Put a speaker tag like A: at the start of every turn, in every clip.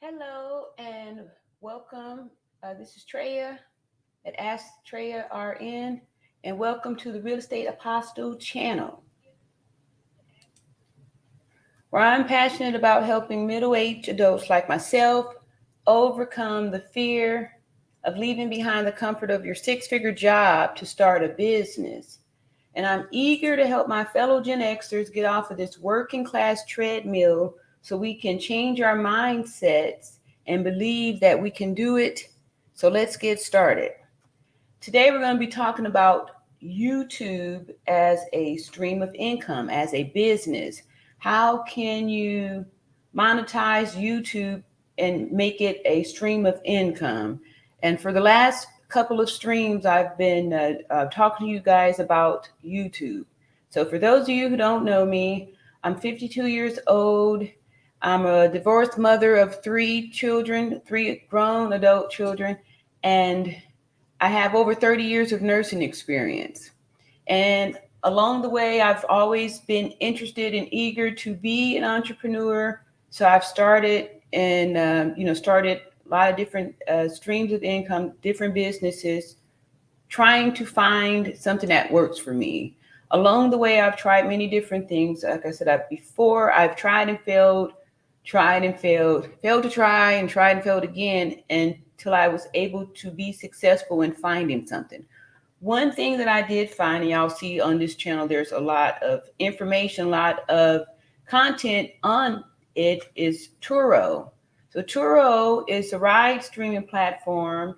A: Hello and welcome. This is TREA at Ask TREA RN, and welcome to the Real Estate Apostle channel, where I'm passionate about helping middle-aged adults like myself overcome the fear of leaving behind the comfort of your six-figure job to start a business. And I'm eager to help my fellow Gen Xers get off of this working class treadmill so we can change our mindsets and believe that we can do it. So let's get started. Today we're going to be talking about YouTube as a stream of income, as a business. How can you monetize YouTube and make it a stream of income? And for the last couple of streams, I've been talking to you guys about YouTube. So for those of you who don't know me, I'm 52 years old. I'm a divorced mother of three children, three grown adult children, and I have over 30 years of nursing experience. And along the way, I've always been interested and eager to be an entrepreneur. So I've started started a lot of different streams of income, different businesses, trying to find something that works for me. Along the way, I've tried many different things. Like I said before, I've tried and failed, failed to try and tried and failed again until I was able to be successful in finding something. One thing that I did find, and y'all see on this channel, there's a lot of information, a lot of content on it, is Turo. So Turo is a ride streaming platform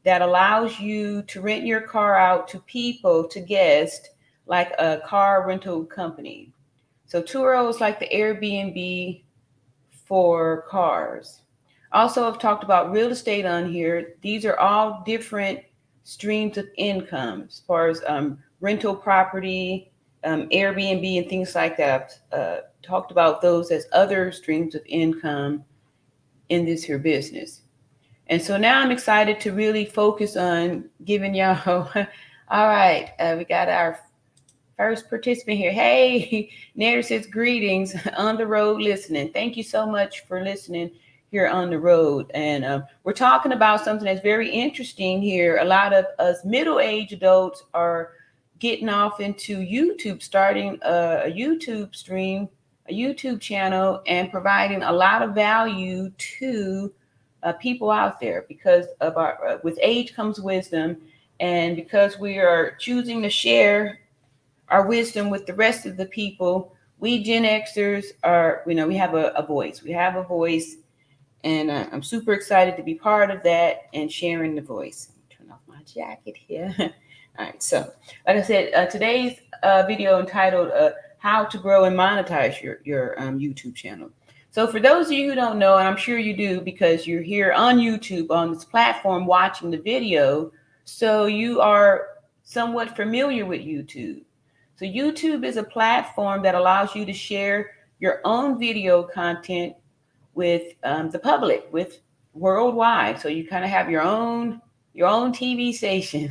A: that allows you to rent your car out to people, to guests, like a car rental company. So Turo is like the Airbnb for cars. Also, I've talked about real estate on here. These are all different streams of income as far as rental property, Airbnb, and things like that. I've talked about those as other streams of income in this here business. And so now I'm excited to really focus on giving y'all. All right, we got our first participant here. Hey, Nader says greetings on the road listening. Thank you so much for listening here on the road. And we're talking about something that's very interesting here. A lot of us middle-aged adults are getting off into YouTube, starting a YouTube stream, a YouTube channel, and providing a lot of value to people out there because of our, with age comes wisdom. And because we are choosing to share our wisdom with the rest of the people, we Gen Xers are, we have a voice. We have a voice, and I'm super excited to be part of that and sharing the voice. Turn off my jacket here. All right, so like I said, today's video entitled "How to Grow and Monetize Your YouTube Channel." So for those of you who don't know, and I'm sure you do because you're here on YouTube on this platform watching the video, so you are somewhat familiar with YouTube. So YouTube is a platform that allows you to share your own video content with the public, with worldwide. So you kind of have your own TV station,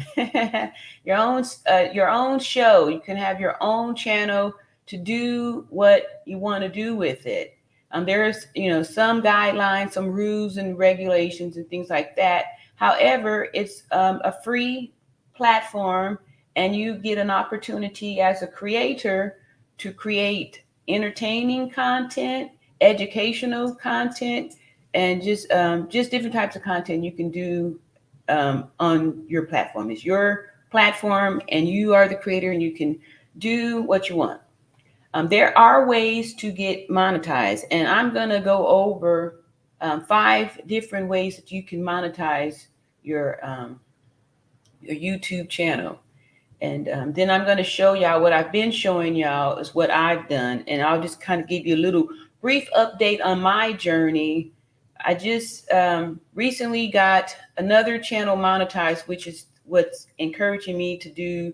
A: your own show. You can have your own channel to do what you want to do with it. There's some guidelines, some rules and regulations and things like that. However, it's a free platform, and you get an opportunity as a creator to create entertaining content, educational content, and just different types of content you can do on your platform. It's your platform, and you are the creator, and you can do what you want. There are ways to get monetized, and I'm going to go over 5 different ways that you can monetize your YouTube channel. And then I'm going to show y'all what I've been showing y'all is what I've done. And I'll just kind of give you a little brief update on my journey. I just recently got another channel monetized, which is what's encouraging me to do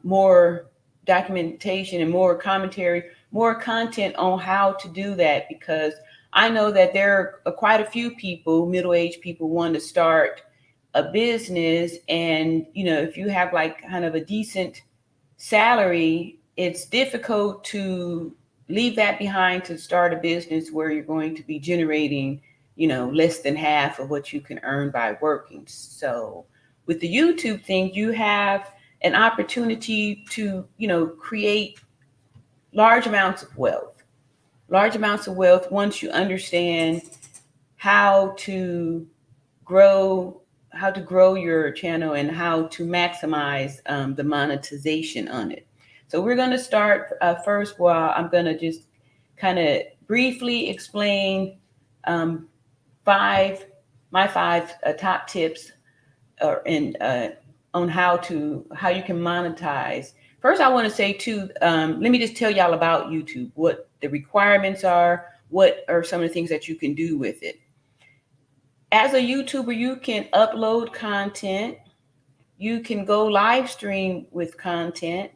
A: more documentation and more commentary, more content on how to do that, because I know that there are quite a few people, middle-aged people, want to start a business, and if you have like kind of a decent salary, it's difficult to leave that behind to start a business where you're going to be generating less than half of what you can earn by working. So with the YouTube thing, you have an opportunity to, create large amounts of wealth, once you understand how to grow your channel and how to maximize the monetization on it. So we're going to start first. Well, I'm going to just kind of briefly explain um, my five top tips on how you can monetize. First, I want to say too, let me just tell y'all about YouTube, what the requirements are, what are some of the things that you can do with it. As a YouTuber, you can upload content, you can go live stream with content,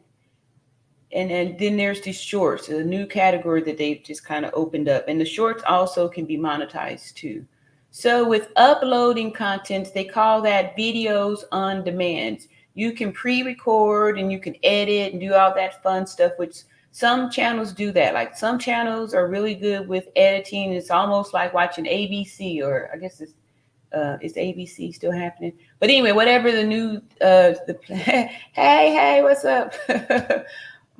A: and then there's these shorts, a new category that they've just kind of opened up. And the shorts also can be monetized too. So with uploading content, they call that videos on demand. You can pre-record and you can edit and do all that fun stuff, which some channels do that. Like some channels are really good with editing. It's almost like watching ABC, or I guess is ABC still happening? But anyway, whatever the new hey, what's up?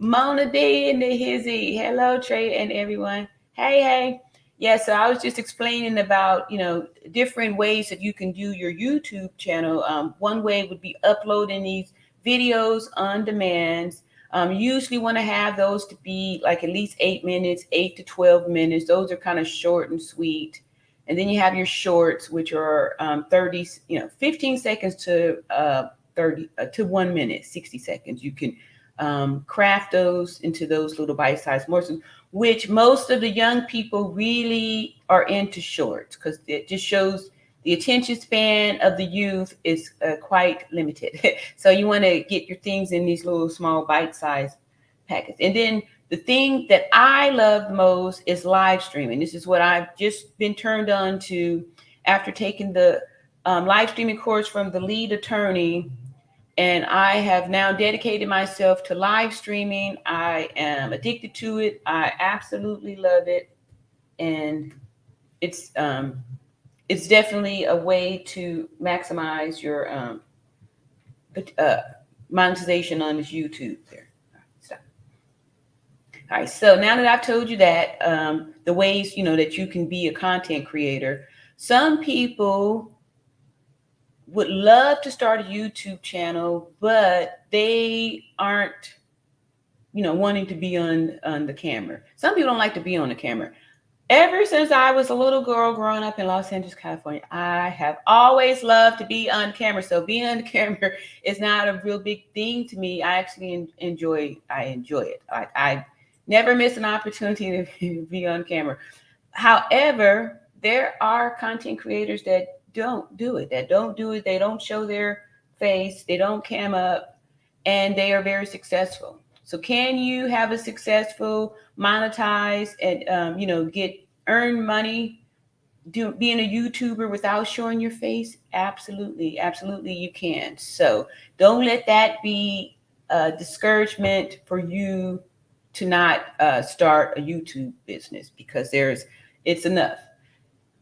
A: Mona D and the Hizzy. Hello, Trey and everyone. Hey. Yeah, so I was just explaining about, different ways that you can do your YouTube channel. One way would be uploading these videos on demand. You usually want to have those to be like at least 8 minutes, 8 to 12 minutes. Those are kind of short and sweet. And then you have your shorts, which are 15 seconds to 30 to 1 minute, 60 seconds. You can craft those into those little bite-sized morsels, which most of the young people really are into shorts, because it just shows the attention span of the youth is quite limited. So you want to get your things in these little small bite-sized packets. And then the thing that I love most is live streaming. This is what I've just been turned on to after taking the live streaming course from the lead attorney. And I have now dedicated myself to live streaming. I am addicted to it. I absolutely love it. And it's definitely a way to maximize your monetization on this YouTube there. Stop. All right. So now that I've told you that, the ways, that you can be a content creator, some people would love to start a YouTube channel, but they aren't, wanting to be on the camera. Some people don't like to be on the camera. Ever since I was a little girl growing up in Los Angeles, California, I have always loved to be on camera. So being on the camera is not a real big thing to me. I actually enjoy it. I never miss an opportunity to be on camera. However, there are content creators that don't do it. They don't show their face. They don't cam up, and they are very successful. So can you have a successful monetize and, earn money being a YouTuber without showing your face? Absolutely. Absolutely. You can. So don't let that be a discouragement for you to not start a YouTube business, because it's enough.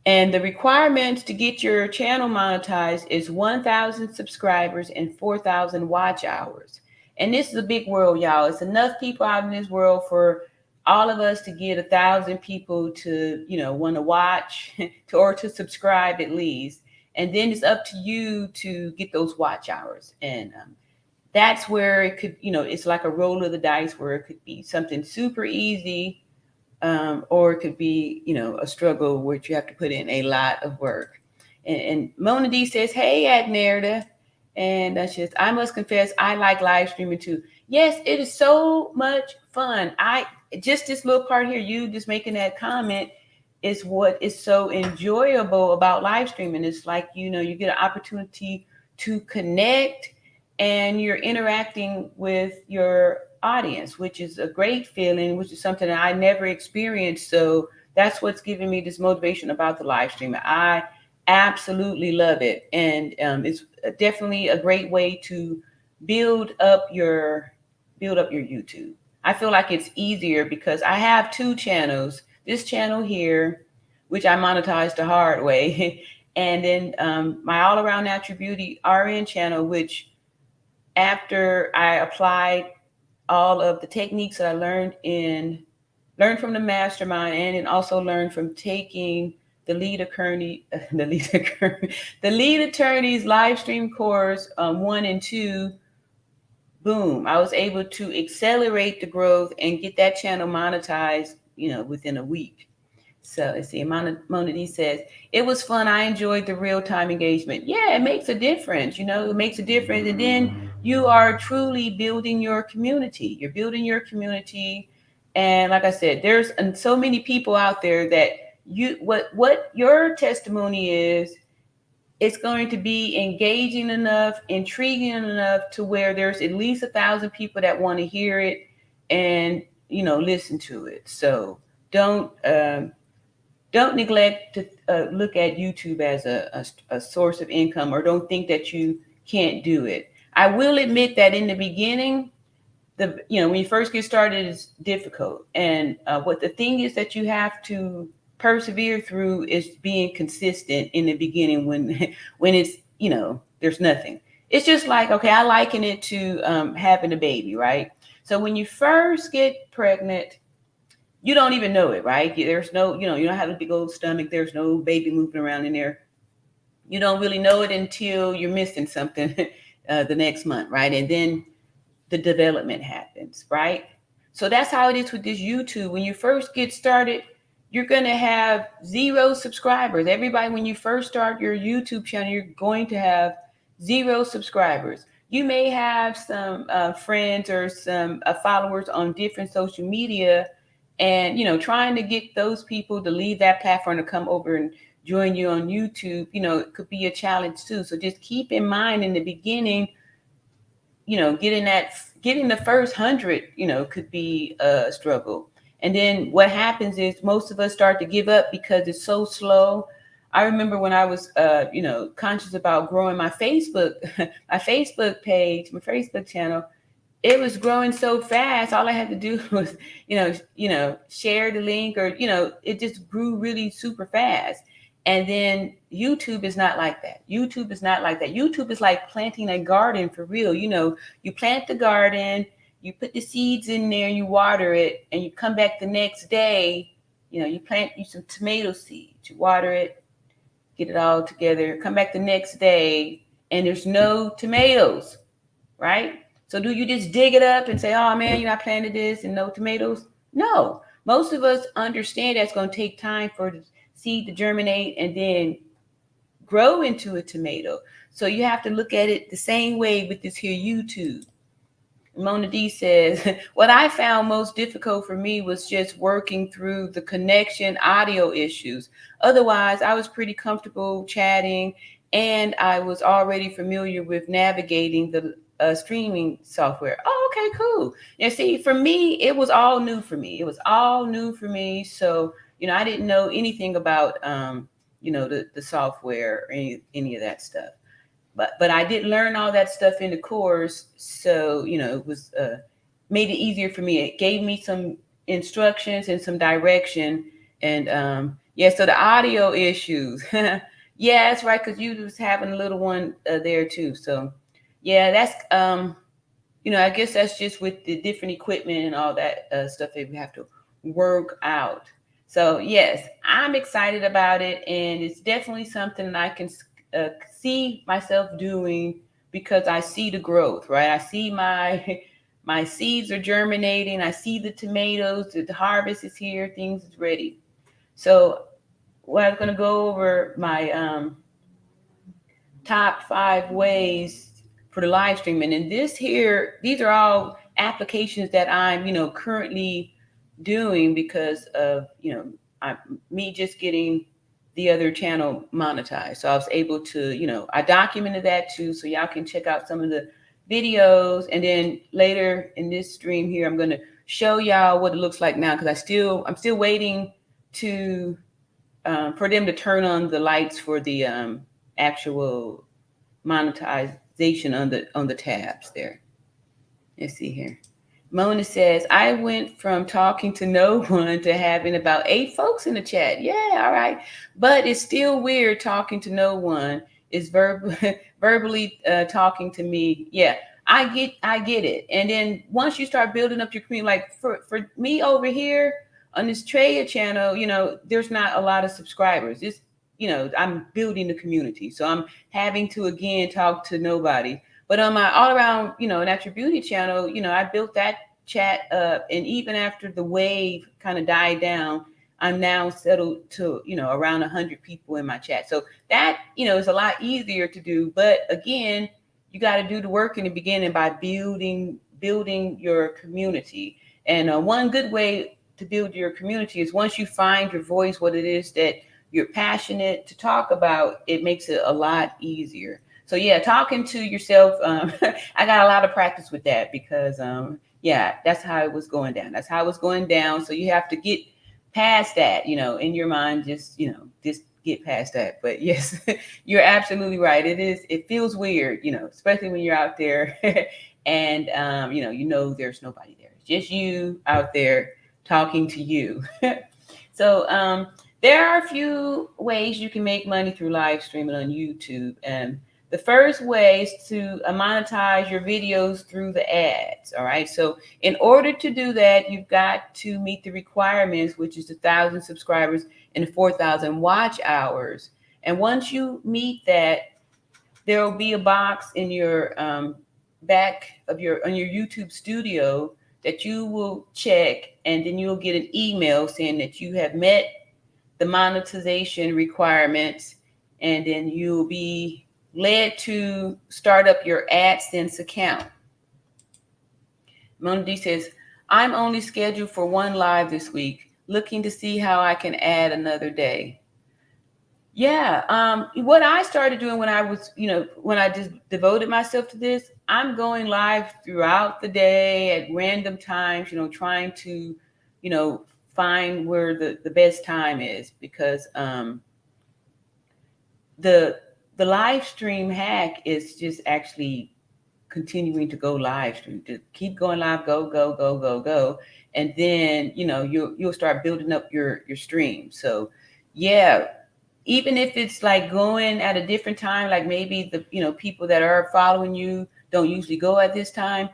A: And the requirements to get your channel monetized is 1,000 subscribers and 4,000 watch hours. And this is a big world, y'all. It's enough people out in this world for all of us to get 1,000 people to, want to watch or to subscribe at least. And then it's up to you to get those watch hours. And that's where it could, it's like a roll of the dice, where it could be something super easy. Or it could be, a struggle where you have to put in a lot of work. And Mona D says, hey, Adnerda. And that's just, I must confess, I like live streaming too. Yes, it is so much fun. Just this little part here, you just making that comment is what is so enjoyable about live streaming. It's like, you get an opportunity to connect, and you're interacting with your audience, which is a great feeling, which is something that I never experienced. So that's what's giving me this motivation about the live streaming. I absolutely love it. And it's definitely a great way to build up your YouTube. I feel like it's easier because I have two channels. This channel here, which I monetized the hard way. And then my All Around Natural Beauty RN channel, which after I applied all of the techniques that I learned from the mastermind, and then also learned from taking the lead attorney, the lead attorney's live stream course 1 and 2. Boom! I was able to accelerate the growth and get that channel monetized, within a week. So let's see. Monetize says, it was fun. I enjoyed the real-time engagement. Yeah, it makes a difference. It makes a difference. And then you are truly building your community. You're building your community. And like I said, there's so many people out there that what your testimony is, it's going to be engaging enough, intriguing enough to where there's at least 1,000 people that want to hear it and, listen to it. So don't neglect to look at YouTube as a source of income, or don't think that you can't do it. I will admit that in the beginning, when you first get started, it's difficult. And what the thing is that you have to persevere through is being consistent in the beginning when it's, there's nothing. It's just like, okay, I liken it to having a baby, right? So when you first get pregnant, you don't even know it, right? There's no, you don't have a big old stomach. There's no baby moving around in there. You don't really know it until you're missing something the next month, right? And then the development happens, right? So that's how it is with this YouTube. When you first get started, you're going to have 0 subscribers. Everybody, when you first start your YouTube channel, you're going to have 0 subscribers. You may have some friends or some followers on different social media, and, trying to get those people to leave that platform to come over and join you on YouTube, it could be a challenge too. So just keep in mind in the beginning, getting the first 100, could be a struggle. And then what happens is most of us start to give up because it's so slow. I remember when I was, conscious about growing my Facebook, my Facebook page, my Facebook channel, it was growing so fast. All I had to do was, share the link, or, it just grew really super fast. And then YouTube is not like that. YouTube is not like that. YouTube is like planting a garden for real. You plant the garden, you put the seeds in there, you water it, and you come back the next day, you plant some tomato seeds, you water it, get it all together, come back the next day, and there's no tomatoes, right? So do you just dig it up and say, oh man, I planted this and no tomatoes? No. Most of us understand that's going to take time for the seed to germinate and then grow into a tomato. So you have to look at it the same way with this here YouTube. Mona D says, what I found most difficult for me was just working through the connection audio issues. Otherwise, I was pretty comfortable chatting, and I was already familiar with navigating the streaming software. Oh, okay, cool. Yeah, see, for me, it was all new for me. It was all new for me. So, I didn't know anything about, the software or any of that stuff. But I did learn all that stuff in the course. So, it was made it easier for me. It gave me some instructions and some direction. And so the audio issues. Yeah, that's right. Because you was having a little one there too. So yeah, that's, I guess that's just with the different equipment and all that stuff that we have to work out. So yes, I'm excited about it. And it's definitely something that I can see myself doing, because I see the growth, right? I see my seeds are germinating. I see the tomatoes, the harvest is here, things is ready. So I'm going to go over my top 5 ways for the live streaming. And these are all applications that I'm, currently doing because of, me just getting the other channel monetized. So I was able to, I documented that too. So y'all can check out some of the videos. And then later in this stream here, I'm going to show y'all what it looks like now, because I'm still waiting to for them to turn on the lights for the actual monetization on the tabs there. Let's see here. Mona says, I went from talking to no one to having about 8 folks in the chat. Yeah, all right. But it's still weird talking to no one. Is verbally talking to me. Yeah, I get it. And then once you start building up your community, like for me over here on this TREA channel, there's not a lot of subscribers. It's, I'm building the community. So I'm having to, again, talk to nobody. But on my all around, natural beauty channel, I built that chat up. And even after the wave kind of died down, I'm now settled to, around 100 people in my chat. So that, is a lot easier to do. But again, you got to do the work in the beginning by building your community. And one good way to build your community is once you find your voice, what it is that you're passionate to talk about, it makes it a lot easier. So yeah, talking to yourself, I got a lot of practice with that because yeah, that's how it was going down. That's how it was going down. So you have to get past that, in your mind, just get past that. But yes, you're absolutely right. It feels weird, especially when you're out there and there's nobody there. It's just you out there talking to you. So there are a few ways you can make money through live streaming on YouTube. And the first way is to monetize your videos through the ads. All right. So in order to do that, you've got to meet the requirements, which is 1,000 subscribers and 4,000 watch hours. And once you meet that, there will be a box in your back of your YouTube studio that you will check, and then you'll get an email saying that you have met the monetization requirements, and then you'll be led to start up your AdSense account. Mona D says, I'm only scheduled for one live this week, looking to see how I can add another day. Yeah, what I started doing when I was, when I just devoted myself to this, I'm going live throughout the day at random times, trying to, find where the best time is, because the live stream hack is just actually continuing to go live stream, to keep going live, go, and then you'll start building up your stream. So yeah, even if it's like going at a different time, like maybe the people that are following you don't usually go at this time,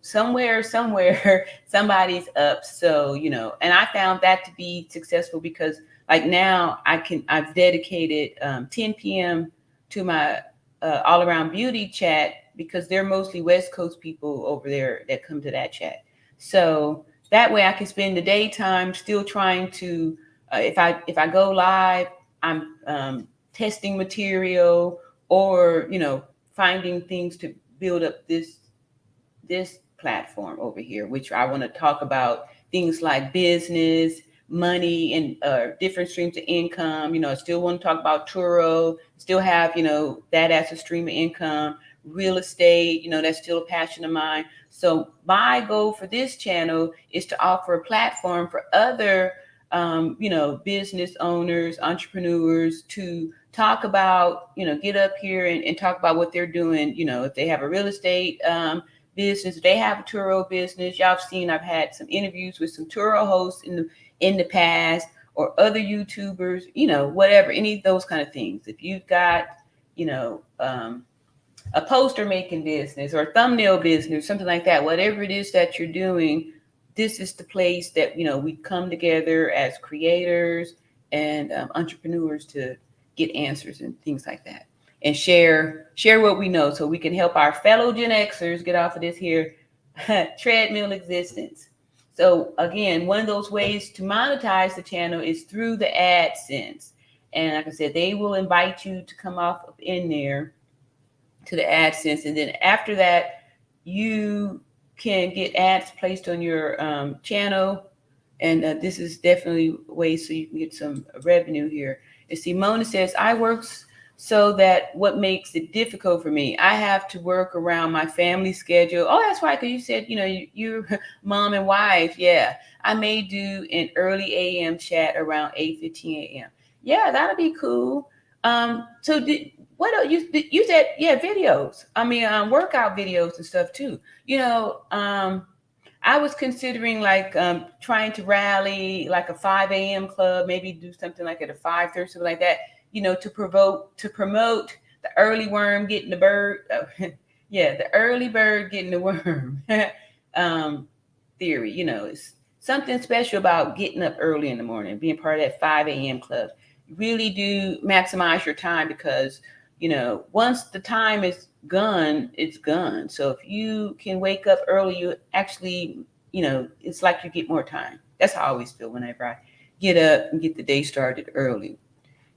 A: somewhere somebody's up. So and I found that to be successful because like now I've dedicated 10 p.m. to my all around beauty chat, because they're mostly West Coast people over there that come to that chat. So that way I can spend the daytime still trying to if I go live, I'm testing material, or finding things to build up this platform over here, which I want to talk about things like business, money, and different streams of income. I still want to talk about Turo, still have that as a stream of income. Real estate, that's still a passion of mine. So my goal for this channel is to offer a platform for other business owners, entrepreneurs to talk about, get up here and talk about what they're doing. If they have a real estate business, if they have a Turo business. Y'all have seen I've had some interviews with some Turo hosts in the past, or other YouTubers, whatever, any of those kind of things. If you've got, a poster making business or a thumbnail business, something like that, whatever it is that you're doing, this is the place that we come together as creators and entrepreneurs to get answers and things like that, and share what we know, so we can help our fellow Gen Xers get off of this here treadmill existence. So again, one of those ways to monetize the channel is through the AdSense, and like I said, they will invite you to come off up in there to the AdSense, and then after that, you can get ads placed on your channel, and this is definitely ways so you can get some revenue here. And see, Mona says, I work so that what makes it difficult for me, I have to work around my family schedule. Oh, that's right, because you said you're mom and wife. Yeah, I may do an early AM chat around 8:15 a.m. Yeah, that'll be cool. So what else? You said, yeah, videos. I mean, workout videos and stuff too. I was considering like trying to rally like a 5 a.m. club, maybe do something like at a 5:30, something like that, to promote the early worm getting the bird. Yeah, the early bird getting the worm um, theory. It's something special about getting up early in the morning, being part of that 5 a.m. club. You really do maximize your time because, once the time is gone, it's gone. So if you can wake up early, you actually, it's like you get more time. That's how I always feel whenever I get up and get the day started early.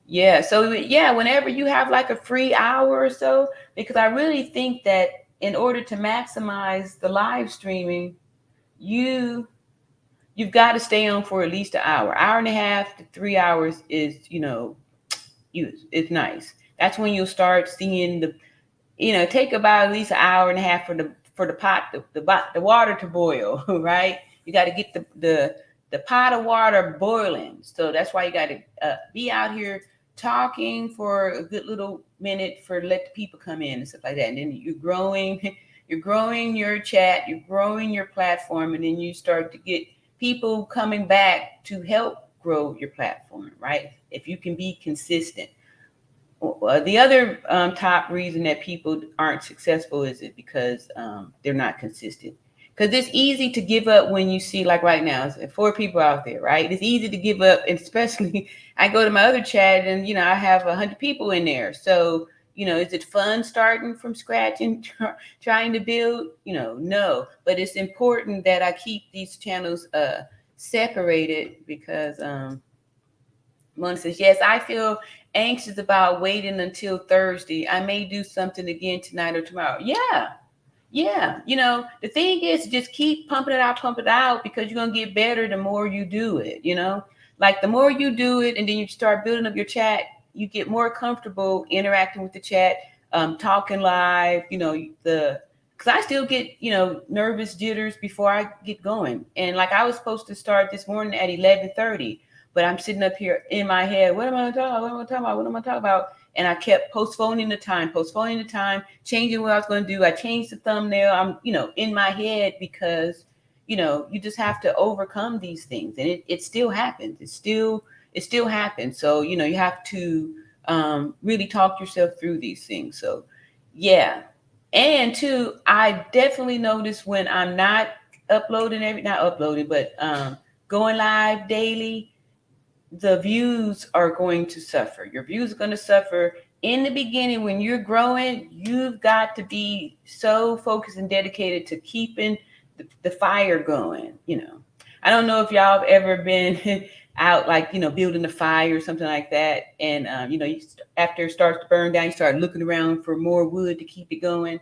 A: Yeah. So yeah, whenever you have like a free hour or so, because I really think that in order to maximize the live streaming, you you've got to stay on for at least an hour and a half to 3 hours is, it's nice. That's when you'll start seeing take about at least an hour and a half for the pot the water to boil, right? You got to get the pot of water boiling. So that's why you got to be out here talking for a good little minute for let the people come in and stuff like that. And then you're growing your chat, you're growing your platform, and then you start to get people coming back to help grow your platform, right? If you can be consistent. The other top reason that people aren't successful is it because they're not consistent. Because it's easy to give up when you see, like right now, it's 4 people out there, right? It's easy to give up, and especially I go to my other chat and I have 100 people in there. So is it fun starting from scratch and trying to build? No. But it's important that I keep these channels separated because Mona says, yes, I feel anxious about waiting until Thursday. I may do something again tonight or tomorrow. Yeah. The thing is just keep pumping it out because you're going to get better the more you do it, like the more you do it and then you start building up your chat, you get more comfortable interacting with the chat, talking live, because I still get, nervous jitters before I get going. And like I was supposed to start this morning at 11:30. But I'm sitting up here in my head, what am I talking about? What am I talking about? What am I talking about? And I kept postponing the time, changing what I was going to do. I changed the thumbnail. I'm, in my head because, you just have to overcome these things. And it still happens. It still happens. So, you have to really talk yourself through these things. So, yeah. And two, I definitely notice when I'm not going live daily, the views are going to suffer. Your views are going to suffer in the beginning. When you're growing, you've got to be so focused and dedicated to keeping the fire going. I don't know if y'all have ever been out, like, building a fire or something like that. And, after it starts to burn down, you start looking around for more wood to keep it going.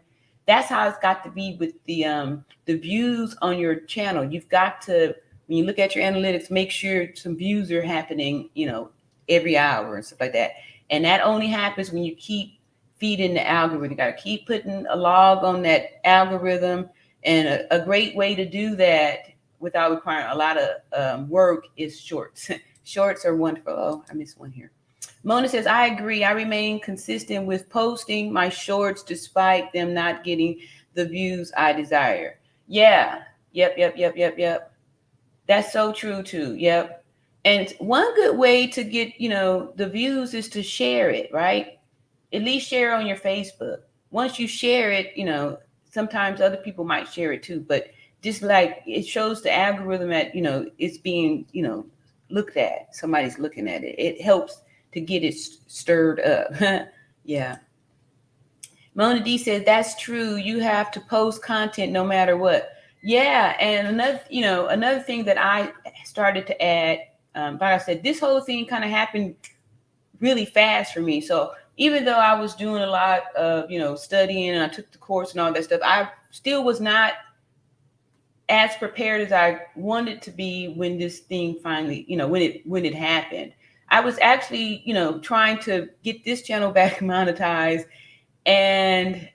A: That's how it's got to be with the views on your channel. You've got to, when you look at your analytics, make sure some views are happening, every hour and stuff like that. And that only happens when you keep feeding the algorithm. You got to keep putting a log on that algorithm. And a great way to do that without requiring a lot of work is shorts. Shorts are wonderful. Oh, I missed one here. Mona says, I agree. I remain consistent with posting my shorts despite them not getting the views I desire. Yeah. Yep. That's so true too. Yep. And one good way to get, the views is to share it, right? At least share on your Facebook. Once you share it, sometimes other people might share it too, but just like it shows the algorithm that, it's being, looked at. Somebody's looking at it. It helps to get it stirred up. Yeah. Mona D said, that's true. You have to post content no matter what. Yeah, and another thing that I started to add, like I said, this whole thing kind of happened really fast for me. So even though I was doing a lot of, studying and I took the course and all that stuff, I still was not as prepared as I wanted to be when this thing finally, when it happened. I was actually, trying to get this channel back monetized, and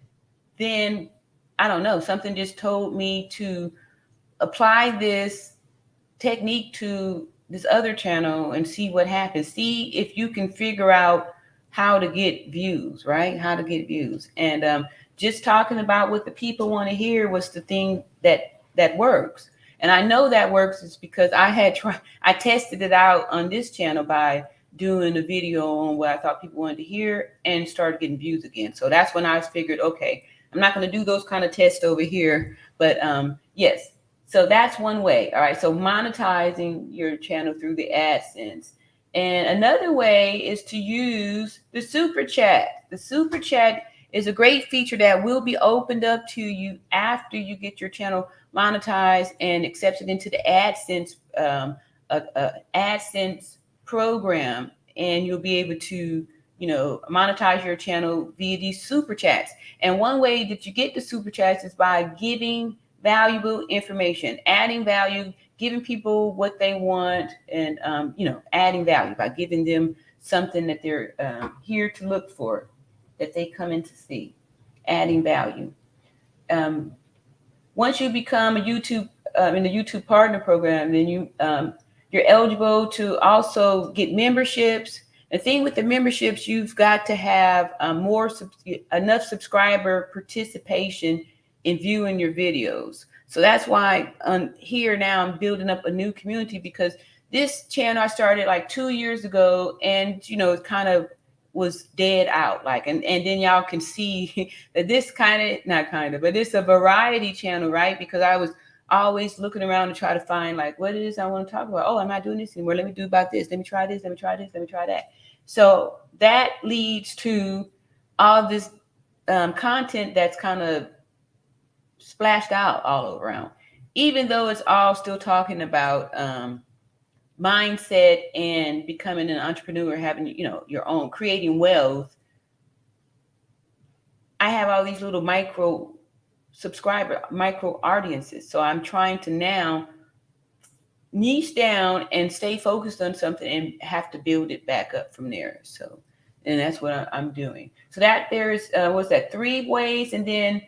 A: then I don't know, something just told me to apply this technique to this other channel and see what happens. See if you can figure out how to get views, right? How to get views. And just talking about what the people want to hear was the thing that works. And I know that works is because I tested it out on this channel by doing a video on what I thought people wanted to hear and started getting views again. So that's when I figured, okay, I'm not going to do those kind of tests over here, but yes. So that's one way. All right. So monetizing your channel through the AdSense. And another way is to use the super chat. The super chat is a great feature that will be opened up to you after you get your channel monetized and accepted into the AdSense AdSense program, and you'll be able to monetize your channel via these super chats. And one way that you get the super chats is by giving valuable information, adding value, giving people what they want, and adding value by giving them something that they're here to look for, that they come in to see, adding value. Once you become a YouTube in the YouTube Partner Program, then you're eligible to also get memberships. The thing with the memberships, you've got to have enough subscriber participation in viewing your videos. So that's why here now I'm building up a new community, because this channel I started like 2 years ago, and it kind of was dead out, like, and then y'all can see that this but it's a variety channel, right? Because I was always looking around to try to find like what it is I want to talk about. Oh, I'm not doing this anymore. Let me do about this. Let me try this. Let me try this. Let me try that. So that leads to all this content that's kind of splashed out all around, even though it's all still talking about mindset and becoming an entrepreneur, having your own, creating wealth. I have all these little micro audiences, so I'm trying to now niche down and stay focused on something and have to build it back up from there. So, and that's what I'm doing. So that there's what's that, 3 ways, and then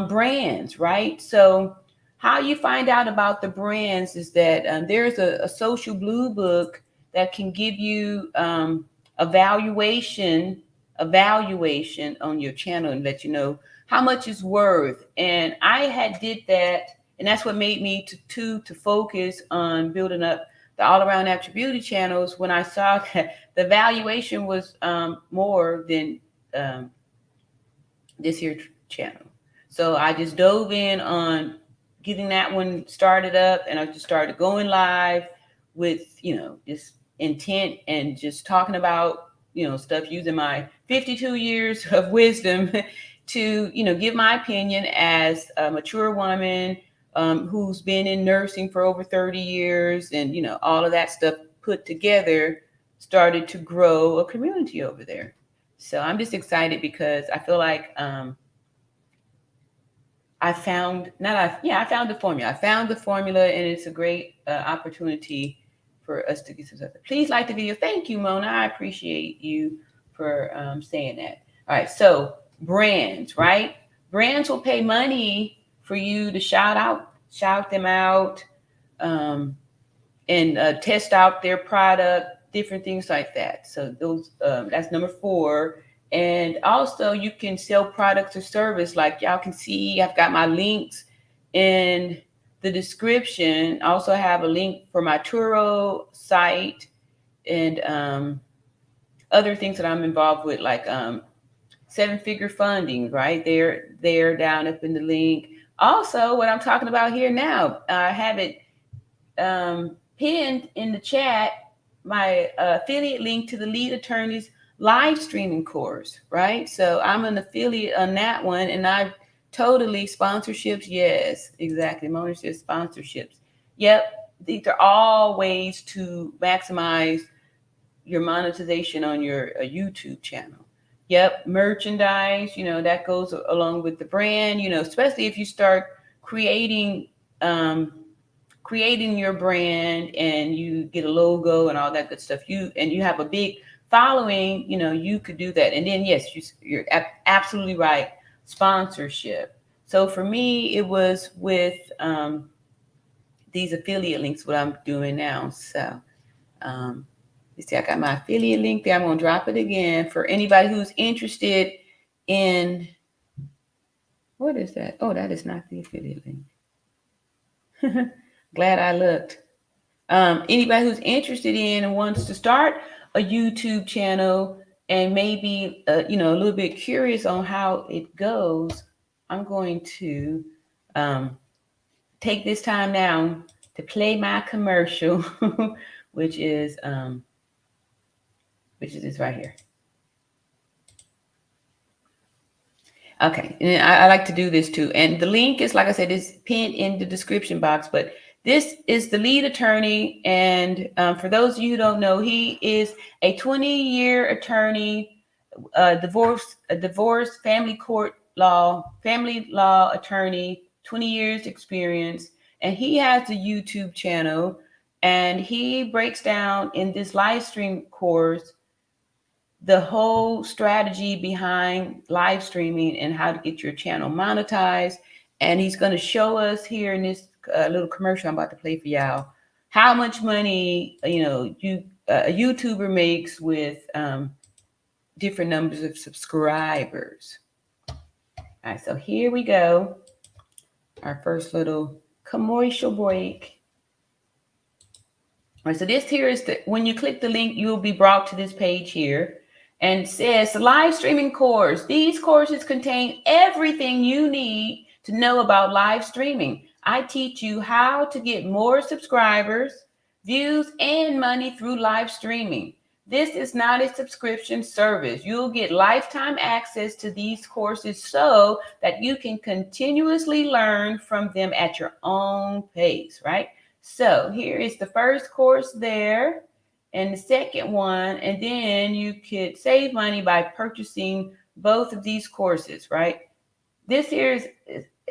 A: brands, right? So how you find out about the brands is that there's a social blue book that can give you evaluation on your channel and let you know how much it's worth. And I did that, and that's what made me to focus on building up the all around natural beauty channels, when I saw that the valuation was more than this here channel. So I just dove in on getting that one started up, and I just started going live with, just intent and just talking about, stuff, using my 52 years of wisdom to, give my opinion as a mature woman who's been in nursing for over 30 years, and, all of that stuff put together started to grow a community over there. So I'm just excited because I feel like I found the formula. I found the formula, and it's a great opportunity for us to get some stuff. Please like the video. Thank you, Mona. I appreciate you for saying that. All right, so brands, right? Brands will pay money for you to shout them out, and test out their product, different things like that. So those that's number 4. And also you can sell products or service. Like y'all can see, I've got my links in the description. I also have a link for my Turo site and other things that I'm involved with, like 7-figure funding, right? They're down up in the link. Also, what I'm talking about here now, I have it pinned in the chat, my affiliate link to the Lead Attorneys live streaming course, right? So I'm an affiliate on that one, and I've totally sponsorships. Yes, exactly. Mona says sponsorships. Yep. These are all ways to maximize your monetization on your YouTube channel. Yep. Merchandise, that goes along with the brand, especially if you start creating your brand and you get a logo and all that good stuff, and you have a big following, you could do that. And then yes, you're absolutely right, sponsorship. So for me, it was with these affiliate links, what I'm doing now. So you see, I got my affiliate link there. I'm going to drop it again for anybody who's interested in, what is that? Oh, that is not the affiliate link. Glad I looked. Anybody who's interested in and wants to start a YouTube channel and maybe a little bit curious on how it goes, I'm going to take this time now to play my commercial, which is this right here. Okay, and I like to do this too. And the link is, like I said, is pinned in the description box. But this is the lead attorney. And for those of you who don't know, he is a 20-year attorney, divorce, family law attorney, 20 years experience. And he has a YouTube channel. And he breaks down in this live stream course the whole strategy behind live streaming and how to get your channel monetized. And he's going to show us here in this little commercial I'm about to play for y'all how much money a YouTuber makes with different numbers of subscribers. All right, so here we go. Our first little commercial break. All right, so this here is when you click the link, you'll be brought to this page here. And it says live streaming course. These courses contain everything you need to know about live streaming. I teach you how to get more subscribers, views, and money through live streaming. This is not a subscription service. You'll get lifetime access to these courses so that you can continuously learn from them at your own pace, right? So here is the first course there. And the second one, and then you could save money by purchasing both of these courses, right? This here is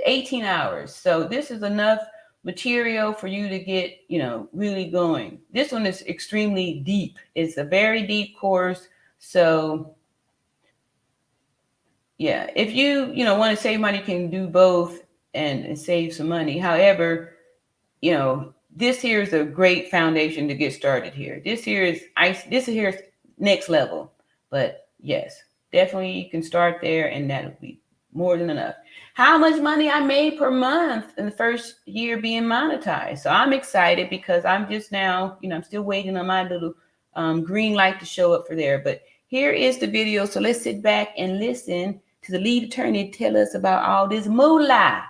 A: 18 hours. So this is enough material for you to get, really going. This one is extremely deep. It's a very deep course. So yeah, if you, want to save money, you can do both and save some money. However, this here is a great foundation to get started here. This here is next level. But yes, definitely you can start there and that'll be more than enough. How much money I made per month in the first year being monetized. So I'm excited because I'm just now, I'm still waiting on my little green light to show up for there. But here is the video. So let's sit back and listen to the lead attorney tell us about all this moolah,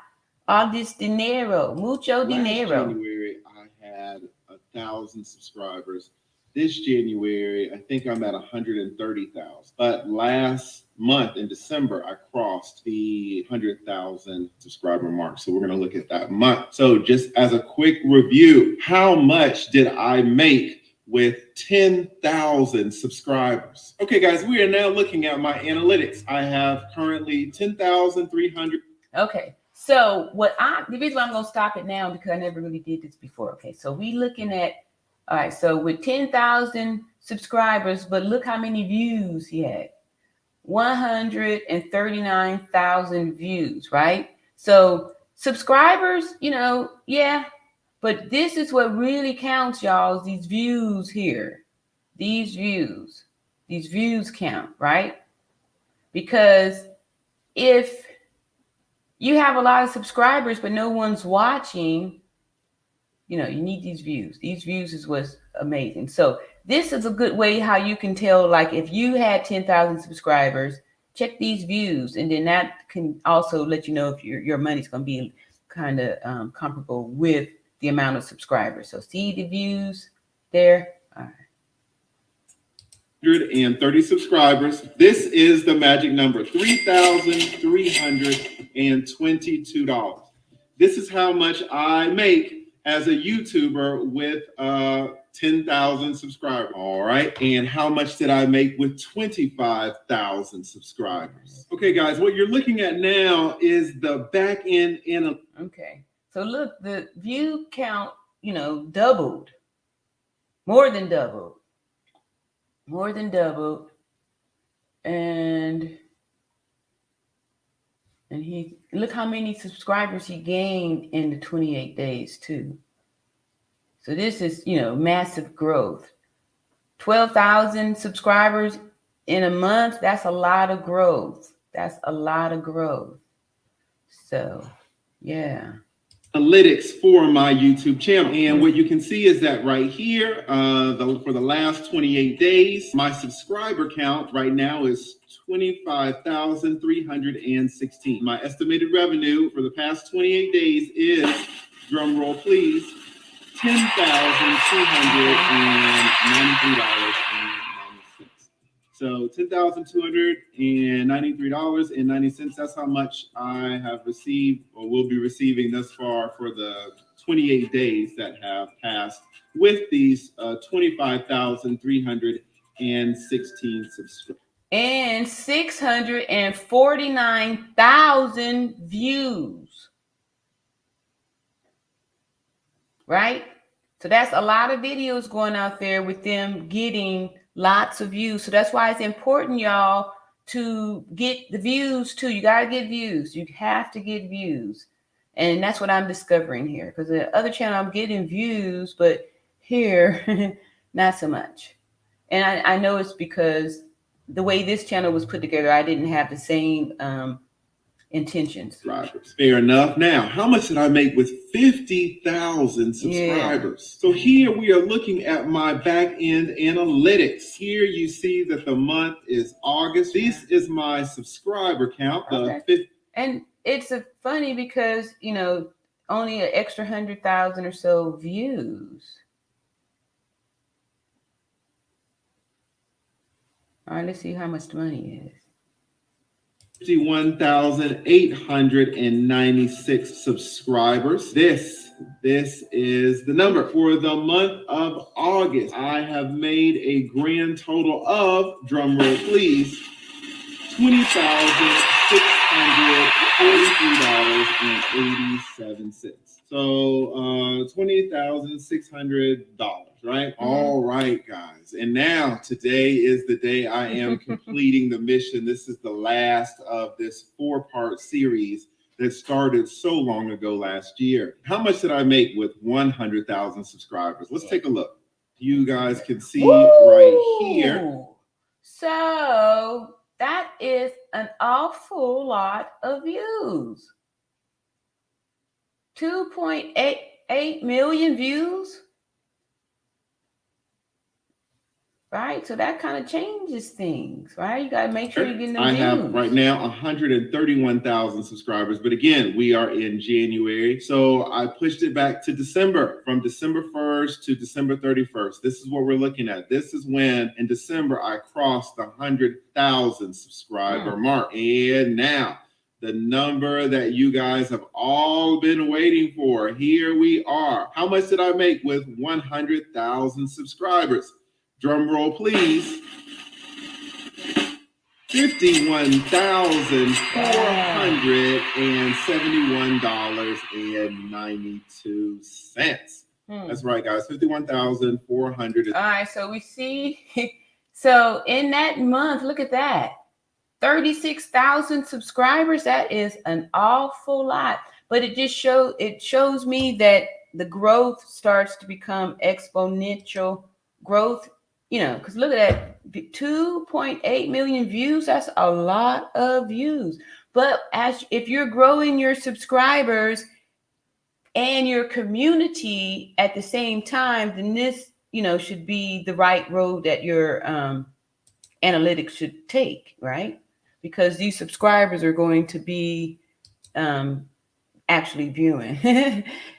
A: all this dinero, mucho dinero.
B: Last January, I had 1,000 subscribers. This January, I think I'm at 130,000. But last month in December, I crossed the 100,000 subscriber mark. So we're going to look at that month. So just as a quick review, how much did I make with 10,000 subscribers? Okay, guys, we are now looking at my analytics. I have currently 10,300.
A: Okay. So the reason why I'm going to stop it now, because I never really did this before. Okay. So we looking at, all right. So with 10,000 subscribers, but look how many views he had. 139,000 views, right? So subscribers, yeah, but this is what really counts, y'all, is these views here. These views count, right? Because if you have a lot of subscribers, but no one's watching, you need these views. These views is what's amazing. So this is a good way how you can tell, like if you had 10,000 subscribers, check these views. And then that can also let you know if your money's going to be kind of comparable with the amount of subscribers. So see the views there. All right.
B: 130 subscribers. This is the magic number, $3,322. This is how much I make as a YouTuber with 10,000 subscribers. All right. And how much did I make with 25,000 subscribers? Okay, guys, what you're looking at now is the back end in.
A: Okay. So look, the view count, doubled, more than doubled. And he, look how many subscribers he gained in the 28 days too. So this is, massive growth. 12,000 subscribers in a month. That's a lot of growth. So yeah.
B: analytics for my YouTube channel. And what you can see is that right here, for the last 28 days, my subscriber count right now is 25,316. My estimated revenue for the past 28 days is, drum roll please, $10,293.90. So $10,293.90. That's how much I have received or will be receiving thus far for the 28 days that have passed with these 25,316 subscribers.
A: And 649,000 views. Right? So that's a lot of videos going out there with them getting lots of views. So that's why it's important, y'all, to get the views too. You got to get views. You have to get views. And that's what I'm discovering here. Because the other channel, I'm getting views, but here, not so much. And I know it's because the way this channel was put together, I didn't have the same intentions.
B: Fair enough. Now, how much did I make with 50,000 subscribers? So here we are looking at my back end analytics. Here you see that the month is August. This is my subscriber count.
A: And it's funny because, you know, only an extra 100,000 or so views. All right, let's see how much the money is.
B: 51,896 subscribers. This is the number. For the month of August, I have made a grand total of, drum roll please, $20,643.87. So $20,600, right? All right, guys. And now today is the day I am completing the mission. This is the last of this 4-part series that started so long ago last year. How much did I make with 100,000 subscribers? Let's take a look. You guys can see right here.
A: So that is an awful lot of views. 2.88 million views. Right, so that kind of changes things, right? You got to make sure you're getting them views. I have
B: right now 131,000 subscribers, but again, we are in January, so I pushed it back to December, from December 1st to December 31st. This is what we're looking at. This is when in December I crossed the 100,000 subscriber mark, and now the number that you guys have all been waiting for. Here we are. How much did I make with 100,000 subscribers? Drum roll, please. $51,471.92. That's right, guys. 51,400.
A: All right, so we see. So in that month, look at that. 36,000 subscribers. That is an awful lot. But it just shows me that the growth starts to become exponential growth. You know, because look at that, 2.8 million views. That's a lot of views. But if you're growing your subscribers and your community at the same time, then this, you know, should be the right road that your analytics should take, right? Because these subscribers are going to be actually viewing.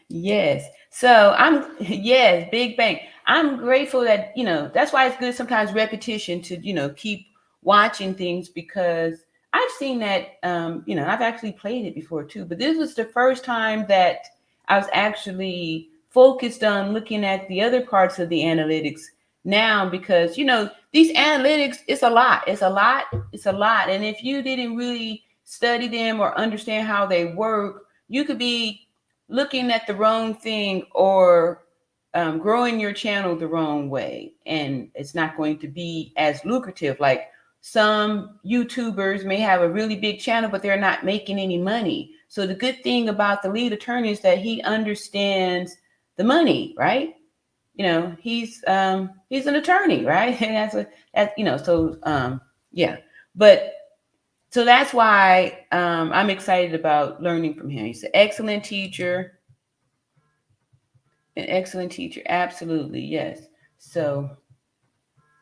A: Yes. So big bang. I'm grateful that, you know, that's why it's good sometimes repetition to, you know, keep watching things, because I've seen that, you know, I've actually played it before too, but this was the first time that I was actually focused on looking at the other parts of the analytics now, because, you know, these analytics, it's a lot. And if you didn't really study them or understand how they work, you could be looking at the wrong thing or growing your channel the wrong way, and it's not going to be as lucrative. Like some YouTubers may have a really big channel, but they're not making any money. So the good thing about the lead attorney is that he understands the money, right? You know, he's an attorney, right? And But so that's why I'm excited about learning from him. He's an excellent teacher. An excellent teacher. Absolutely. Yes. So,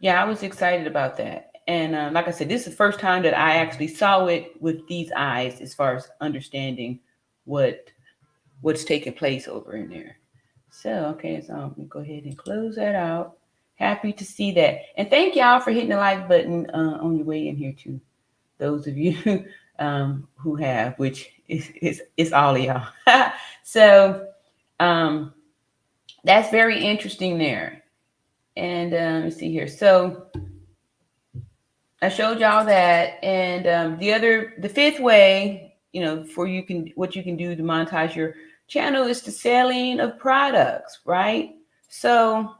A: yeah, I was excited about that. And like I said, this is the first time that I actually saw it with these eyes as far as understanding what what's taking place over in there. So, okay, so I'm gonna go ahead and close that out. Happy to see that. And thank y'all for hitting the like button on your way in here too. Those of you who have, which is all of y'all. So um, that's very interesting there. And let's see here. So I showed y'all that, and the fifth way, for what you can do to monetize your channel is the selling of products, right? So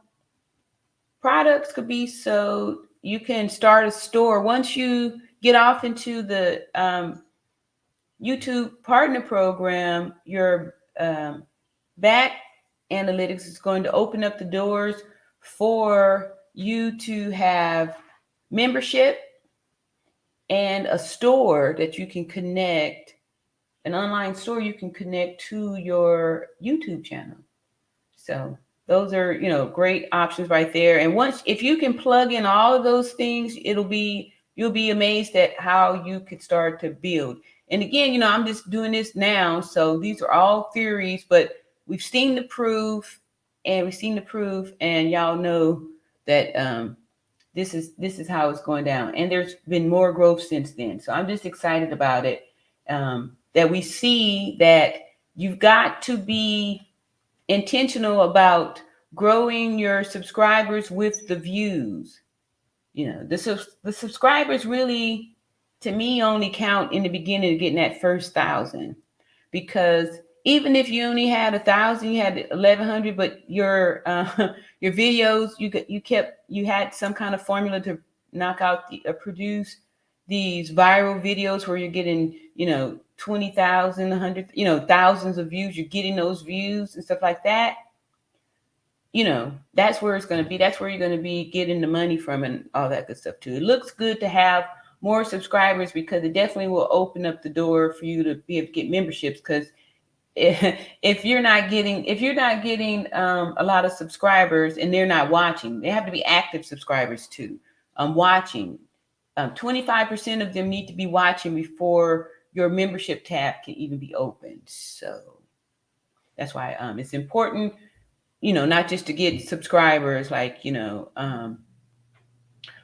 A: products could be sold. You can start a store once you get off into the YouTube partner program. Your back analytics is going to open up the doors for you to have membership and a store that you can connect, an online store you can connect to your YouTube channel. So those are, great options right there. And if you can plug in all of those things, you'll be amazed at how you could start to build. And again, I'm just doing this now. So these are all theories, but we've seen the proof and y'all know that, this is how it's going down, and there's been more growth since then. So I'm just excited about it. That we see that you've got to be intentional about growing your subscribers with the views. The subscribers really, to me, only count in the beginning of getting that first 1,000, because even if you only had 1,000, you had 1,100, but your your videos, you had some kind of formula to knock out produce these viral videos where you're getting 20,000, 100, thousands of views. You're getting those views and stuff like that. That's where it's going to be. That's where you're going to be getting the money from and all that good stuff too. It looks good to have more subscribers because it definitely will open up the door for you to be able to get memberships. Because if you're not getting a lot of subscribers and they're not watching, they have to be active subscribers too. Watching, 25% of them need to be watching before your membership tab can even be opened. So that's why it's important, not just to get subscribers, like,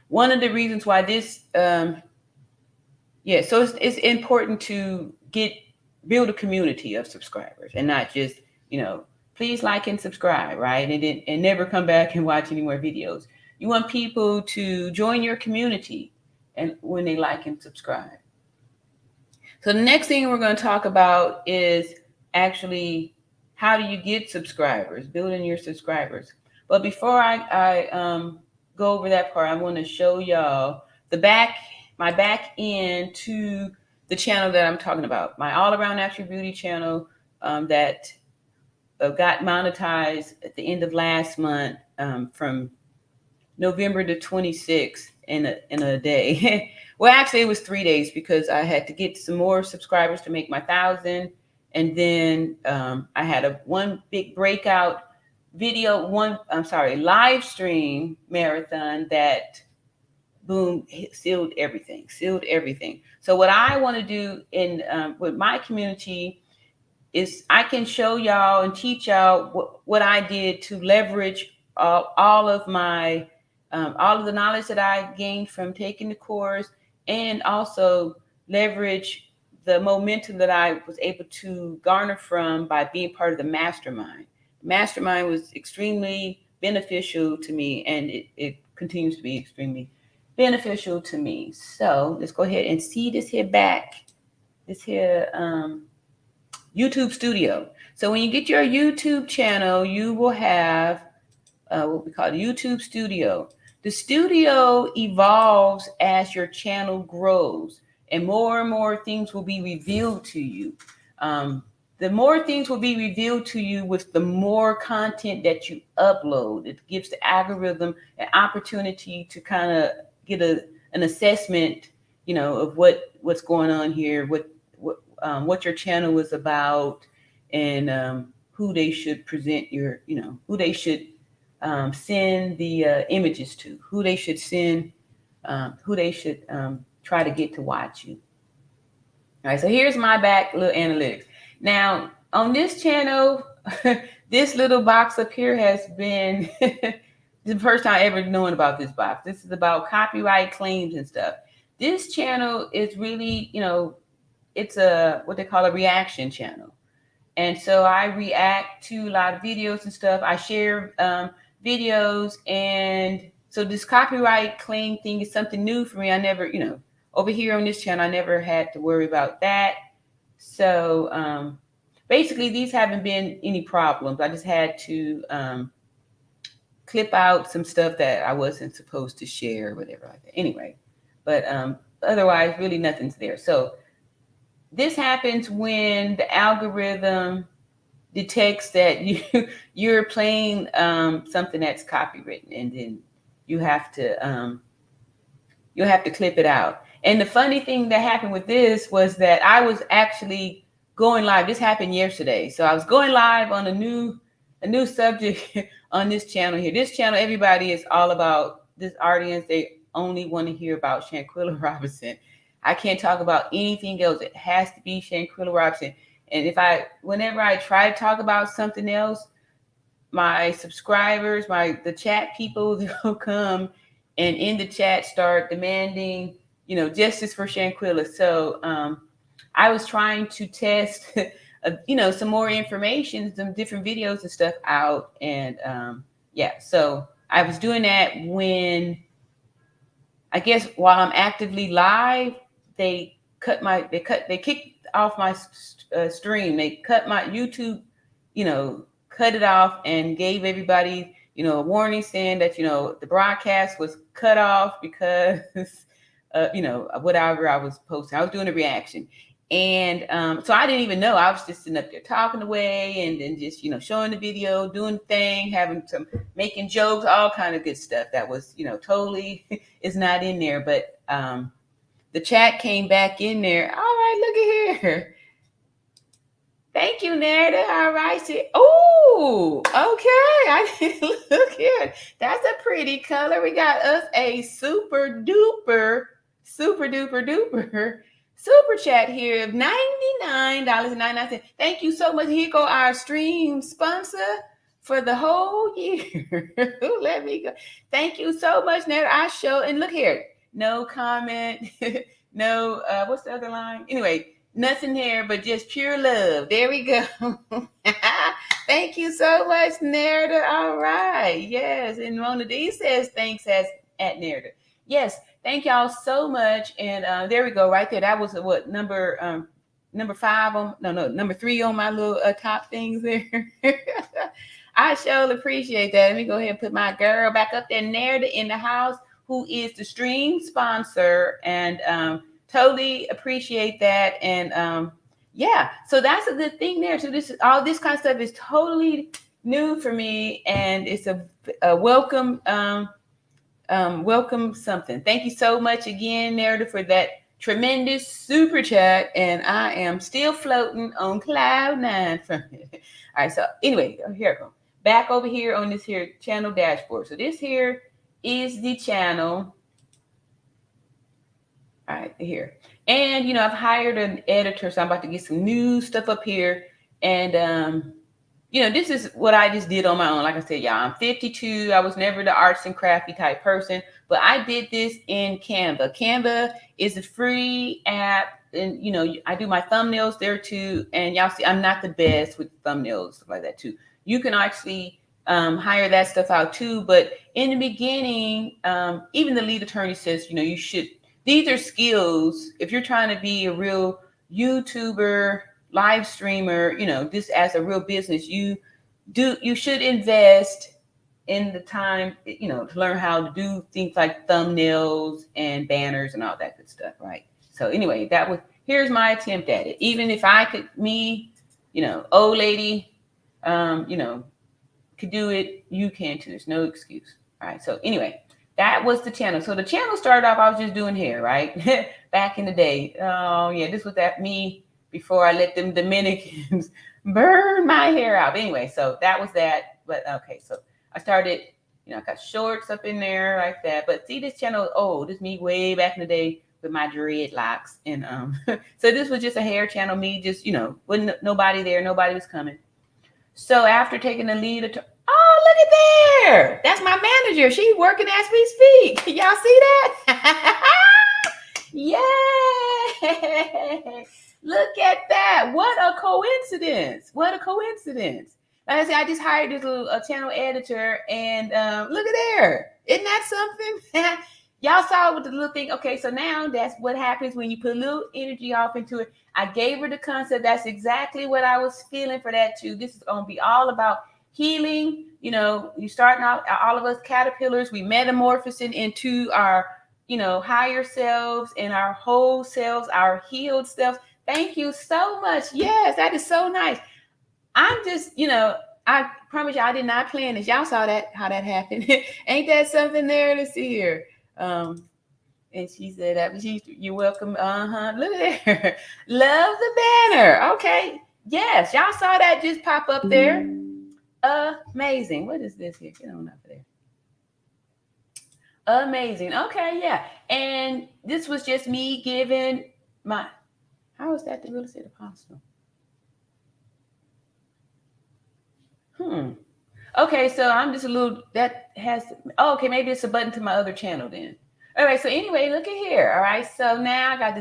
A: one of the reasons why this, so it's important to build a community of subscribers and not just, please like and subscribe, right? And never come back and watch any more videos. You want people to join your community and when they like and subscribe. So the next thing we're going to talk about is actually how do you get subscribers, building your subscribers. But before I go over that part, I want to show y'all my back end to the channel that I'm talking about, my all around natural beauty channel that got monetized at the end of last month, from November the 26th in a day. Well, actually, it was 3 days because I had to get some more subscribers to make my 1,000, and then I had one big breakout live stream marathon that boom, sealed everything. So what I want to do with my community is I can show y'all and teach y'all what I did to leverage all of my all of the knowledge that I gained from taking the course, and also leverage the momentum that I was able to garner from by being part of the mastermind. Mastermind was extremely beneficial to me, and it continues to be extremely beneficial to me. So let's go ahead and see this here YouTube Studio. So when you get your YouTube channel, you will have what we call YouTube Studio. The studio evolves as your channel grows, and more things will be revealed to you. The more things will be revealed to you with the more content that you upload. It gives the algorithm an opportunity to kind of get an assessment, of what's going on here, what your channel is about, and who they should present your, who they should send the images to, who they should send, who they should try to get to watch you. All right, so here's my back little analytics. Now on this channel, this little box up here has been the first time ever knowing about this box. This is about copyright claims and stuff. This channel is really, it's a what they call a reaction channel. And so I react to a lot of videos and stuff. I share videos. And so this copyright claim thing is something new for me. I never, over here on this channel, I never had to worry about that. So basically, these haven't been any problems. I just had to clip out some stuff that I wasn't supposed to share or whatever like that. Anyway, but otherwise, really nothing's there. So this happens when the algorithm detects that you're playing something that's copywritten, and then you have to clip it out. And the funny thing that happened with this was that I was actually going live. This happened yesterday, so I was going live on a new subject on this channel here. This channel, everybody is all about this audience. They only want to hear about Shanquilla Robinson. I can't talk about anything else. It has to be Shanquilla Robinson. And whenever I try to talk about something else, my subscribers, the chat people, they'll come and in the chat start demanding, justice for Shanquilla. So I was trying to test, some more information, some different videos and stuff out. And so I was doing that when, I guess while I'm actively live, they kicked off my stream. They cut my YouTube, cut it off and gave everybody, a warning saying that, the broadcast was cut off because, whatever I was posting. I was doing a reaction. And so I didn't even know. I was just sitting up there talking away and then just, showing the video, doing the thing, making jokes, all kind of good stuff that was, totally is not in there. But the chat came back in there. All right, look at here. Thank you, Nerda. All right. Oh, okay. I didn't look here. That's a pretty color. We got us a super duper super chat here of $99.99. Thank you so much. Here go our stream sponsor for the whole year. Let me go. Thank you so much, Nerda. And look here. No comment. No, what's the other line? Anyway, nothing there, but just pure love. There we go. Thank you so much, Nerda. All right. Yes. And Mona D says thanks at Nerda. Yes. Thank y'all so much. And there we go. Right there. That was what number 5 on number 3 on my little top things there. I sure appreciate that. Let me go ahead and put my girl back up there, Nerda in the house, who is the stream sponsor, and totally appreciate that. And so that's a good thing there. So all this kind of stuff is totally new for me, and it's a welcome welcome something. Thank you so much again, Nerda, for that tremendous super chat, and I am still floating on cloud 9 from it. All right, so anyway, here I go. Back over here on this here channel dashboard. So this here is the channel. All right, here. And, I've hired an editor, so I'm about to get some new stuff up here. And, this is what I just did on my own. Like I said, I'm 52. I was never the arts and crafty type person, but I did this in Canva. Canva is a free app, and, I do my thumbnails there too. And y'all see, I'm not the best with thumbnails, stuff like that too. You can actually hire that stuff out too. But in the beginning, even the lead attorney says, you should. These are skills. If you're trying to be a real YouTuber, live streamer, this as a real business, you should invest in the time, to learn how to do things like thumbnails and banners and all that good stuff, right? So anyway, here's my attempt at it. Even if I could, old lady, could do it, you can too. There's no excuse. All right. So anyway, that was the channel. So the channel started off, I was just doing hair, right? Back in the day. Oh yeah, this was me before I let them Dominicans burn my hair out. Anyway, so that was that. But okay, so I started, I got shorts up in there like that. But see, this channel, this is me way back in the day with my dreadlocks. And so this was just a hair channel, me just, wasn't nobody there, nobody was coming. So after taking the lead, oh, look at there. That's my manager. She's working as we speak. Y'all see that? Yay! Look at that. What a coincidence. What a coincidence. Like I said, I just hired this little channel editor, and look at there. Isn't that something? Y'all saw with the little thing. Okay, so now that's what happens when you put a little energy off into it. I gave her the concept. That's exactly what I was feeling for that too. This is going to be all about healing. You starting out, all of us caterpillars, we metamorphosing into our higher selves and our whole selves, our healed selves. Thank you so much. Yes, that is so nice. I'm just, I promise you, I did not plan this. Y'all saw that, how that happened. Ain't that something there? Let's see here. And she said that you're welcome. Look at there. Love the banner. Okay. Yes, y'all saw that just pop up there. Amazing. What is this here? Get on up there. Amazing. Okay, yeah. And this was just me giving how is that the real estate apostle? Okay, so I'm just a little, okay, maybe it's a button to my other channel then. All right, so anyway, look at here. All right, so now I got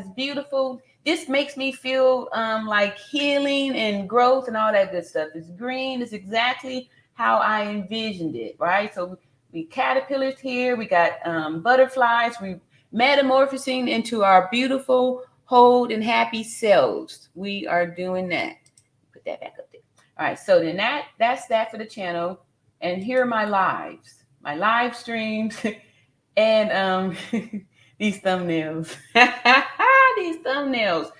A: this makes me feel like healing and growth and all that good stuff. It's green. It's exactly how I envisioned it, right? So we caterpillars here. We got butterflies. We metamorphosing into our beautiful, whole, and happy selves. We are doing that. Put that back up there. All right, so then that's that for the channel. And here are my live streams, and these thumbnails. These thumbnails.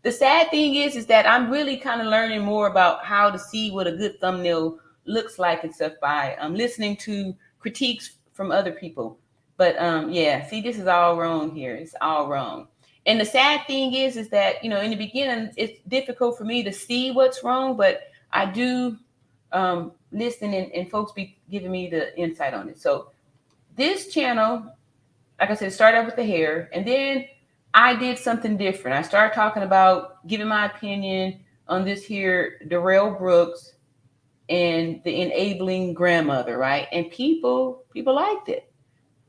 A: The sad thing is that I'm really kind of learning more about how to see what a good thumbnail looks like and stuff by listening to critiques from other people. But yeah, see, this is all wrong here. It's all wrong. And the sad thing is that, in the beginning, it's difficult for me to see what's wrong, but I do listen, and folks be giving me the insight on it. So this channel, like I said, started out with the hair, and then I did something different. I started talking about giving my opinion on this here Darrell Brooks and the enabling grandmother, right? And people liked it.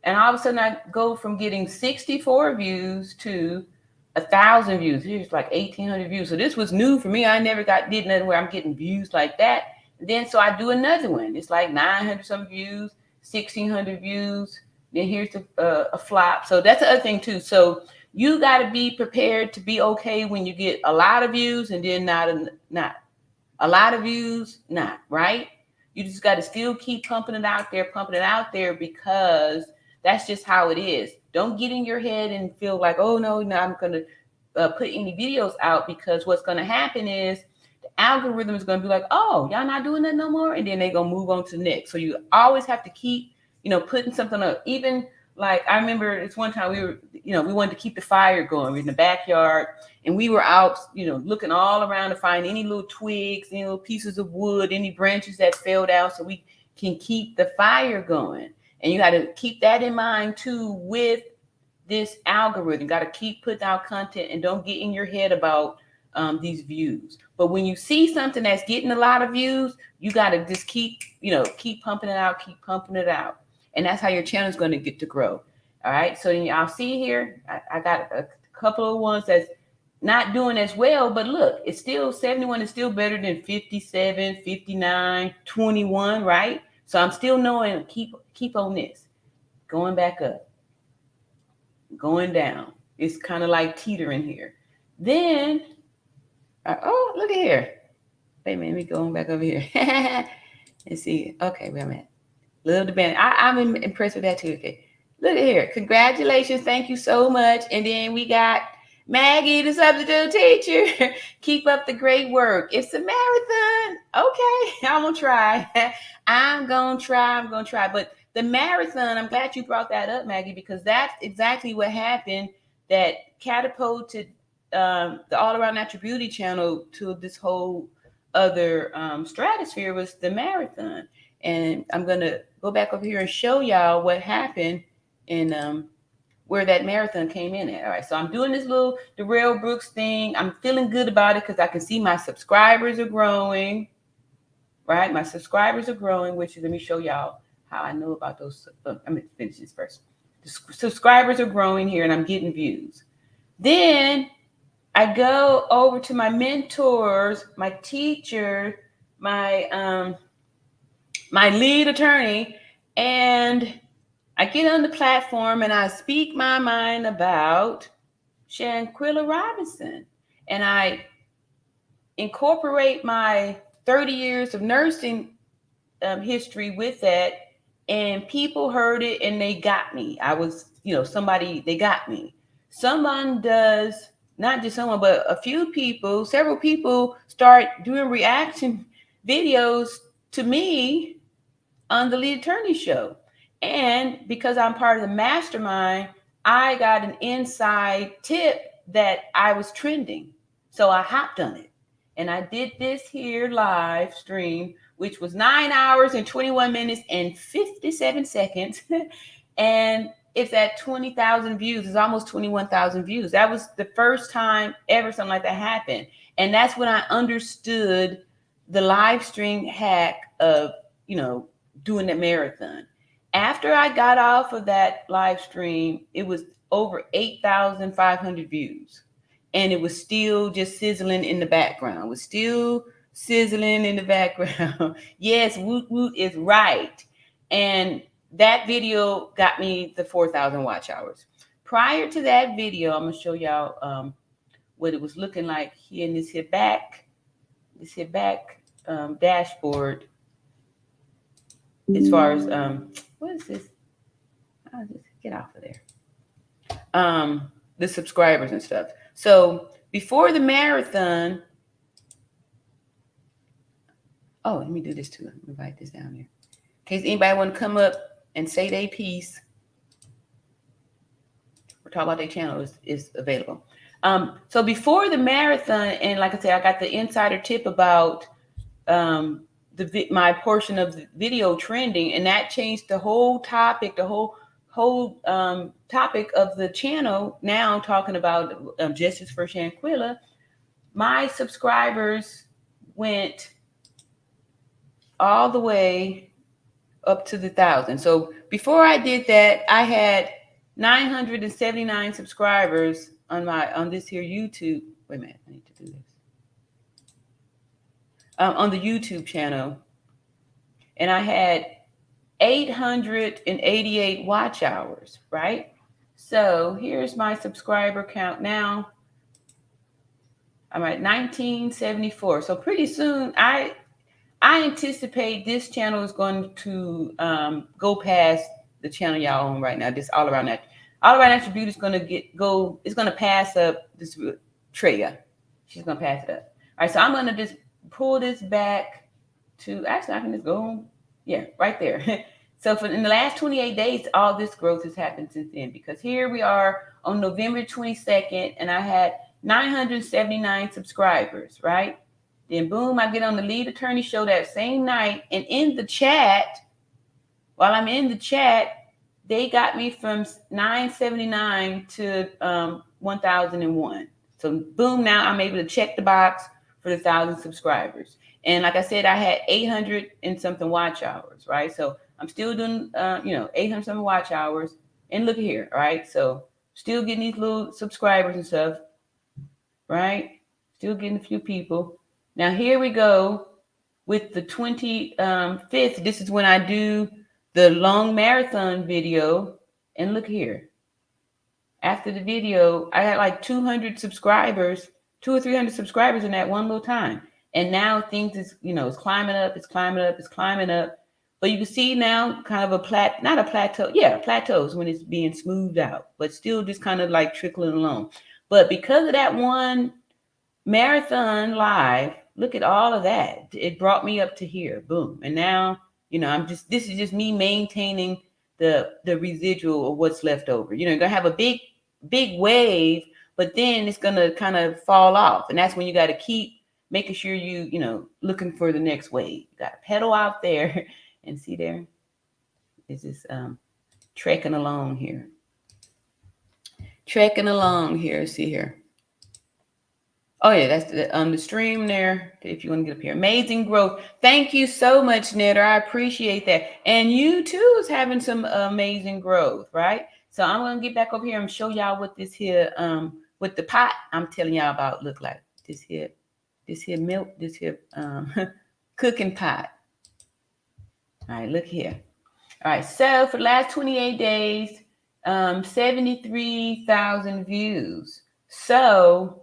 A: And all of a sudden I go from getting 64 views to 1,000 views. Here's like 1,800 views. So this was new for me. I never did nothing where I'm getting views like that. And then so I do another one. It's like 900 some views, 1,600 views. Then here's a flop. So that's the other thing too. So you got to be prepared to be okay when you get a lot of views and then not a lot of views, not right. You just got to still keep pumping it out there because that's just how it is. Don't get in your head and feel like, oh no, I'm going to put any videos out, because what's going to happen is the algorithm is going to be like, oh, y'all not doing that no more, and then they're going to move on to the next. So you always have to keep putting something up. Even like I remember it's one time we wanted to keep the fire going. We're in the backyard and we were out, looking all around to find any little twigs, any little pieces of wood, any branches that fell down so we can keep the fire going. And you got to keep that in mind too with this algorithm. You got to keep putting out content and don't get in your head about these views. But when you see something that's getting a lot of views, you got to just keep pumping it out. And that's how your channel is going to get to grow. All right. So y'all see here, I got a couple of ones that's not doing as well, but look, it's still 71 is still better than 57, 59, 21, right? So I'm still knowing, keep on this, going back up, going down. It's kind of like teetering here. Then, oh, look at here. Wait a minute, let me go back over here. Let's see. Okay, where I'm at. Love the band. I'm impressed with that too. Okay. Look at here. Congratulations. Thank you so much. And then we got Maggie, the substitute teacher. Keep up the great work. It's a marathon. Okay. I'm going to try. I'm going to try. But the marathon, I'm glad you brought that up, Maggie, because that's exactly what happened that catapulted the All Around Natural Beauty channel to this whole other stratosphere was the marathon. And I'm going to go back over here and show y'all what happened in where that marathon came in at. All right, so I'm doing this little Darrell Brooks thing. I'm feeling good about it because I can see my subscribers are growing, right? My subscribers are growing, which is, let me show y'all how I know about those. I'm going to finish this first. The subscribers are growing here and I'm getting views. Then I go over to my mentors, my teacher, my lead attorney, and I get on the platform and I speak my mind about Shanquilla Robinson. And I incorporate my 30 years of nursing history with that. And people heard it and they got me. I was, somebody, they got me. Someone does, not just someone, but a few people, several people start doing reaction videos to me on the lead attorney show. And because I'm part of the mastermind, I got an inside tip that I was trending. So I hopped on it. And I did this here live stream, which was 9 hours and 21 minutes and 57 seconds. And it's at 20,000 views. It's almost 21,000 views. That was the first time ever something like that happened. And that's when I understood the live stream hack of, doing the marathon. After I got off of that live stream, it was over 8,500 views. And it was still just sizzling in the background. It was still sizzling in the background. Yes, woot woot is right. And that video got me the 4,000 watch hours. Prior to that video, I'm gonna show y'all what it was looking like here in this here back dashboard. As far as what is this? I'll just get off of there. The subscribers and stuff. So before the marathon, let me do this too. Let me write this down here. In case anybody want to come up and say their piece, or talk about their channel is available. So before the marathon, and like I said, I got the insider tip about my portion of the video trending, and that changed the whole topic, the whole topic of the channel. Now talking about justice for Shanquilla, my subscribers went all the way up to the 1,000. So before I did that, I had 979 subscribers on this here YouTube. Wait a minute, I need to do this. On the YouTube channel, and I had 888 watch hours, right? So here's my subscriber count now. I'm at 1974. So pretty soon, I anticipate this channel is going to go past the channel y'all on right now. This all around natural beauty is going to it's going to pass up this TREA. She's going to pass it up. All right, so I'm going to just pull this back to, actually I can just go, right there. So in the last 28 days, all this growth has happened since then, because here we are on November 22nd, and I had 979 subscribers, right? Then boom, I get on the lead attorney show that same night, and in the chat, while I'm in the chat, they got me from 979 to 1,001. So boom, now I'm able to check the box for the 1,000 subscribers. And like I said, I had 800 and something watch hours, right? So I'm still doing, 800 something watch hours. And look here, right? So still getting these little subscribers and stuff, right? Still getting a few people. Now here we go with the 25th. This is when I do the long marathon video. And look here. After the video, I had like 200 subscribers, 200 or 300 subscribers in that one little time. And now things is, it's climbing up, it's climbing up, it's climbing up. But you can see now kind of not a plateau. Yeah, plateaus when it's being smoothed out, but still just kind of like trickling along. But because of that one marathon live, look at all of that. It brought me up to here, boom. And now, this is just me maintaining the residual of what's left over. You're going to have a big wave, but then it's going to kind of fall off. And that's when you got to keep making sure looking for the next wave. You got to pedal out there and see there. Is this trekking along here. Trekking along here. See here. Oh yeah, that's the stream there. If you want to get up here, amazing growth. Thank you so much, Netter. I appreciate that. And you too is having some amazing growth, right? So I'm gonna get back over here and show y'all what this here with the pot I'm telling y'all about look like. This here milk, this here cooking pot. All right, look here. All right, so for the last 28 days, 73,000 views. So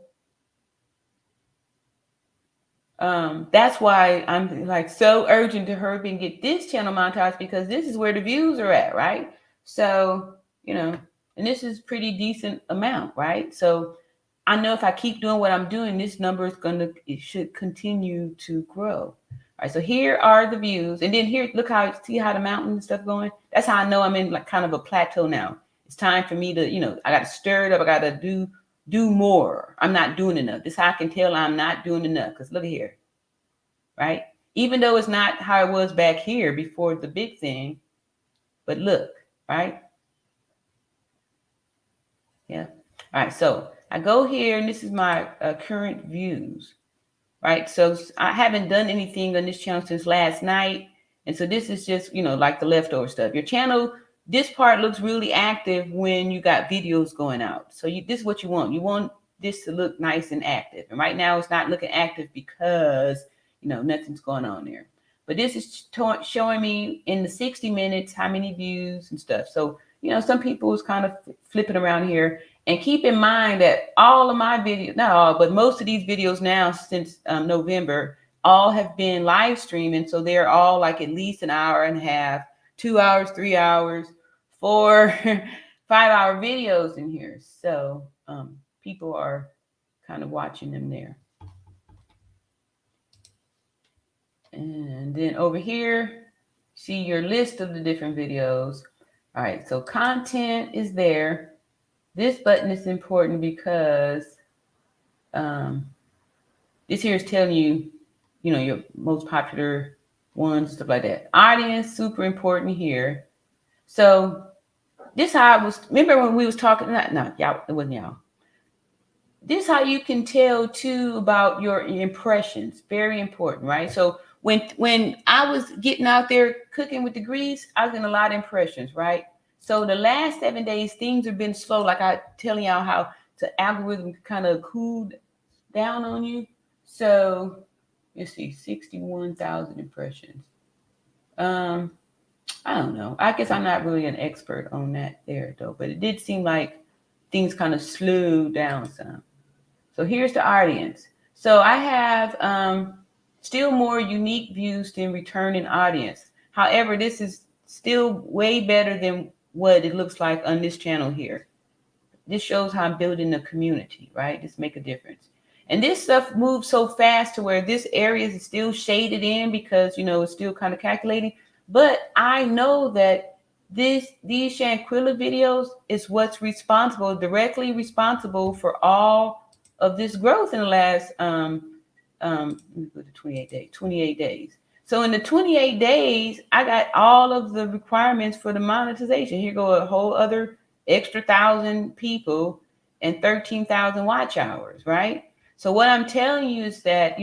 A: that's why I'm like so urgent to hurry and get this channel monetized, because this is where the views are at, right? So, and this is pretty decent amount, right? So I know if I keep doing what I'm doing, this number is it should continue to grow. All right, so here are the views. And then here, look see how the mountain and stuff going? That's how I know I'm in like kind of a plateau now. It's time for me to, I got to stir it up. I got to do more. I'm not doing enough. This is how I can tell I'm not doing enough. Because look here, right? Even though it's not how it was back here before the big thing, but look, right? Yeah. All right, so I go here and this is my current views, right? So I haven't done anything on this channel since last night. And so this is just, like the leftover stuff. Your channel, this part looks really active when you got videos going out. So this is what you want. You want this to look nice and active. And right now it's not looking active because, nothing's going on there. But this is showing me in the 60 minutes how many views and stuff. So, some people is kind of flipping around here. And keep in mind that all of my videos, not all, but most of these videos now since November, all have been live streaming. So they're all like at least an hour and a half, 2 hours, 3 hours, 4, 5-hour videos in here. So people are kind of watching them there. And then over here, see your list of the different videos. All right, so content is there. This button is important because this here is telling you, your most popular ones, stuff like that. Audience, super important here. So this how I was, remember when we was talking, y'all, it wasn't y'all. This how you can tell too about your impressions. Very important, right? So when I was getting out there cooking with the grease, I was getting a lot of impressions, right? So the last 7 days, things have been slow. Like I telling y'all how the algorithm kind of cooled down on you. So let's see, 61,000 impressions. I don't know. I guess I'm not really an expert on that there though, but it did seem like things kind of slowed down some. So here's the audience. So I have still more unique views than returning audience. However, this is still way better than what it looks like on this channel here. This shows how I'm building a community, right? This make a difference. And this stuff moves so fast to where this area is still shaded in because, it's still kind of calculating. But I know that these Shanquilla videos is what's directly responsible for all of this growth in the last, let me go to 28 days. So in the 28 days, I got all of the requirements for the monetization. Here go a whole other extra 1,000 people and 13,000 watch hours, right? So what I'm telling you is that,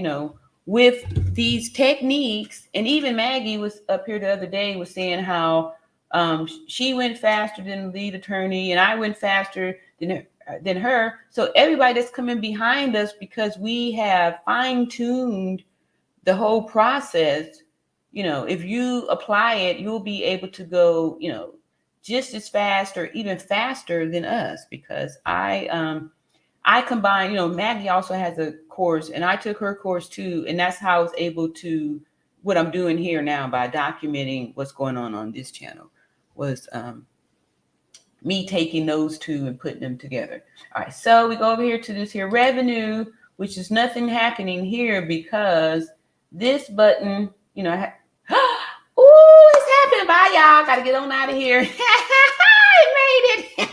A: with these techniques, and even Maggie was up here the other day was saying how she went faster than the lead attorney and I went faster than her. So everybody that's coming behind us, because we have fine-tuned the whole process, if you apply it, you'll be able to go, just as fast or even faster than us, because I combine, Maggie also has a course and I took her course too. And that's how I was able to, what I'm doing here now by documenting what's going on this channel was me taking those two and putting them together. All right, so we go over here to this here revenue, which is nothing happening here because this button, ooh, it's happening. Bye, y'all. Got to get on out of here. I made it.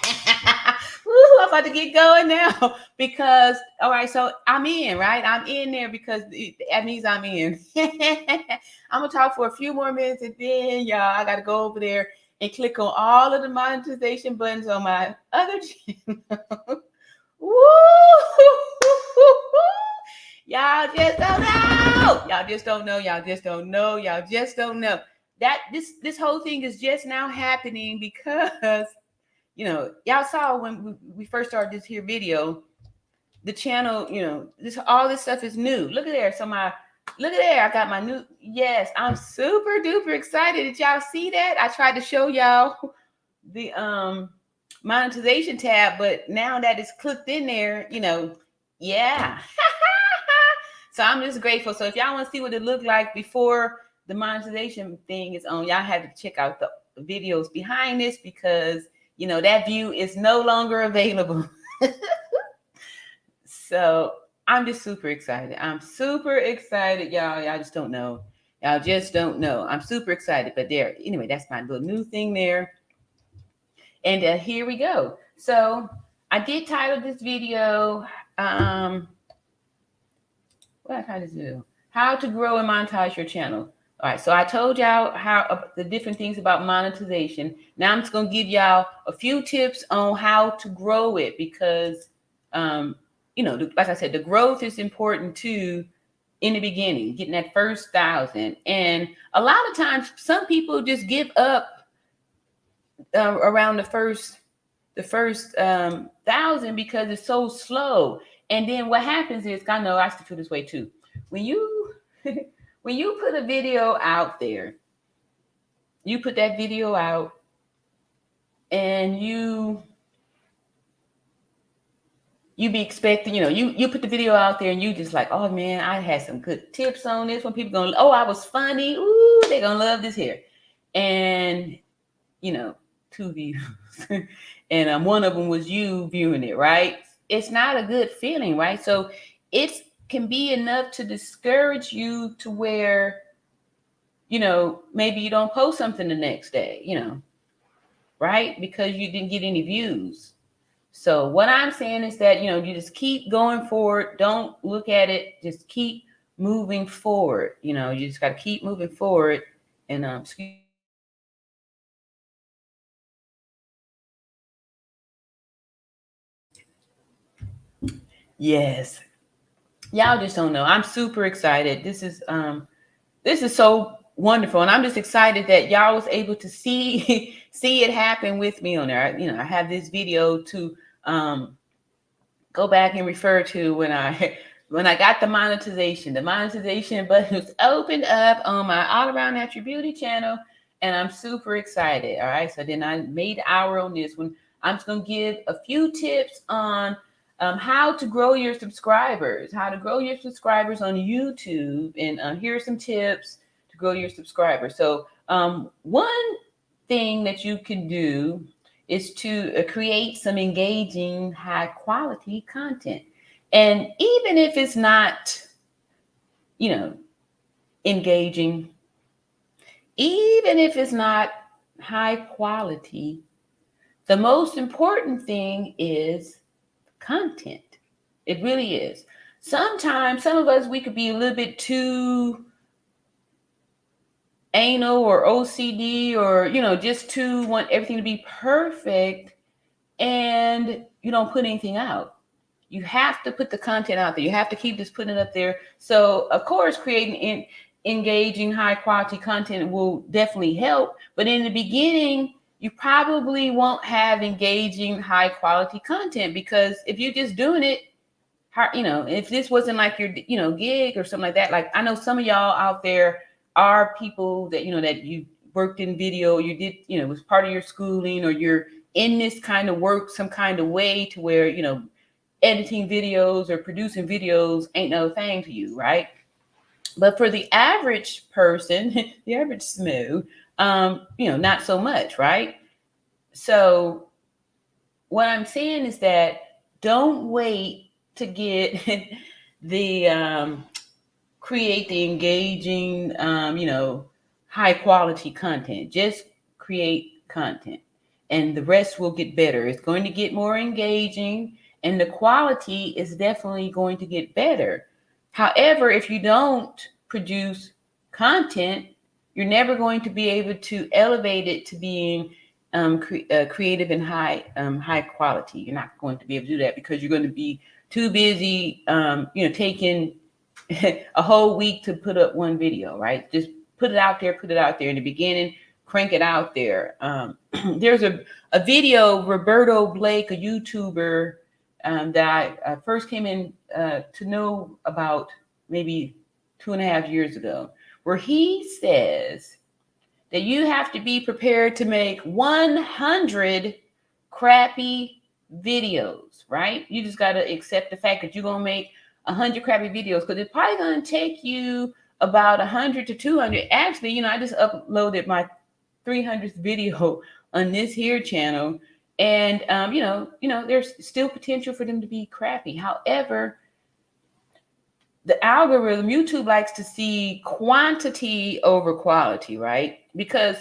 A: I'm about to get going now because, all right, so I'm in, right? I'm in there because that means I'm in. I'm going to talk for a few more minutes and then, y'all, I got to go over there and click on all of the monetization buttons on my other channel. Woo! Y'all just don't know. Y'all just don't know. Y'all just don't know. Y'all just don't know. That this whole thing is just now happening because y'all saw when we first started this here video, the channel, this all this stuff is new. Look at there. Look at there. I got my new, yes, I'm super duper excited. Did y'all see that? I tried to show y'all the monetization tab, but now that it's clicked in there, yeah. So I'm just grateful. So if y'all want to see what it looked like before the monetization thing is on, y'all have to check out the videos behind this because that view is no longer available. So I'm just super excited. I'm super excited, y'all. Y'all just don't know. Y'all just don't know. I'm super excited. But there, anyway, that's my little new thing there. And here we go. So I did title this video, what I kind of do? How to grow and monetize your channel. All right, so I told y'all how the different things about monetization. Now I'm just gonna give y'all a few tips on how to grow it because, like I said, the growth is important too in the beginning, getting that first 1,000. And a lot of times, some people just give up around the first 1,000 because it's so slow. And then what happens is, I know I still feel this way too. When you when you put a video out there, you put that video out and you be expecting, you put the video out there and you just like, oh man, I had some good tips on this one. People going, oh, I was funny. Ooh, they're gonna love this here. And 2 views. And one of them was you viewing it, right? It's not a good feeling, right? So it can be enough to discourage you to where, maybe you don't post something the next day, right? Because you didn't get any views. So what I'm saying is that, you just keep going forward. Don't look at it. Just keep moving forward. You just got to keep moving forward. And yes. Y'all just don't know. I'm super excited. This is so wonderful. And I'm just excited that y'all was able to see it happen with me on there. I have this video to go back and refer to when I got the monetization. The monetization button was opened up on my All Around Natural Beauty channel. And I'm super excited. All right. So then I made an hour on this one. I'm just going to give a few tips on how to grow your subscribers, on YouTube. And here are some tips to grow your subscribers. So one thing that you can do is to create some engaging, high quality content. And even if it's not, engaging, even if it's not high quality, the most important thing is content. It really is. Sometimes some of us, we could be a little bit too anal or OCD or, just to want everything to be perfect and you don't put anything out. You have to put the content out there. You have to keep just putting it up there. So of course, creating engaging high quality content will definitely help. But in the beginning, you probably won't have engaging high quality content because if you're just doing it, if this wasn't like your, gig or something like that, like I know some of y'all out there are people that, that you worked in video, you did, it was part of your schooling or you're in this kind of work some kind of way to where, editing videos or producing videos ain't no thing to you, right? But for the average person, the average Smo, not so much, right? So what I'm saying is that don't wait to get the create the engaging, high quality content. Just create content. and the rest will get better. It's going to get more engaging, and the quality is definitely going to get better. However, if you don't produce content, you're never going to be able to elevate it to being creative and high quality. You're not going to be able to do that because you're going to be too busy, taking a whole week to put up one video, right? Just put it out there in the beginning, crank it out there. There's a video, Roberto Blake, a YouTuber, that I first came in to know about maybe 2.5 years ago, where he says that you have to be prepared to make 100 crappy videos, right? You just got to accept the fact that you're going to make 100 crappy videos, because it's probably going to take you about 100 to 200. Actually, I just uploaded my 300th video on this here channel, and there's still potential for them to be crappy. However, the algorithm, YouTube likes to see quantity over quality, right? Because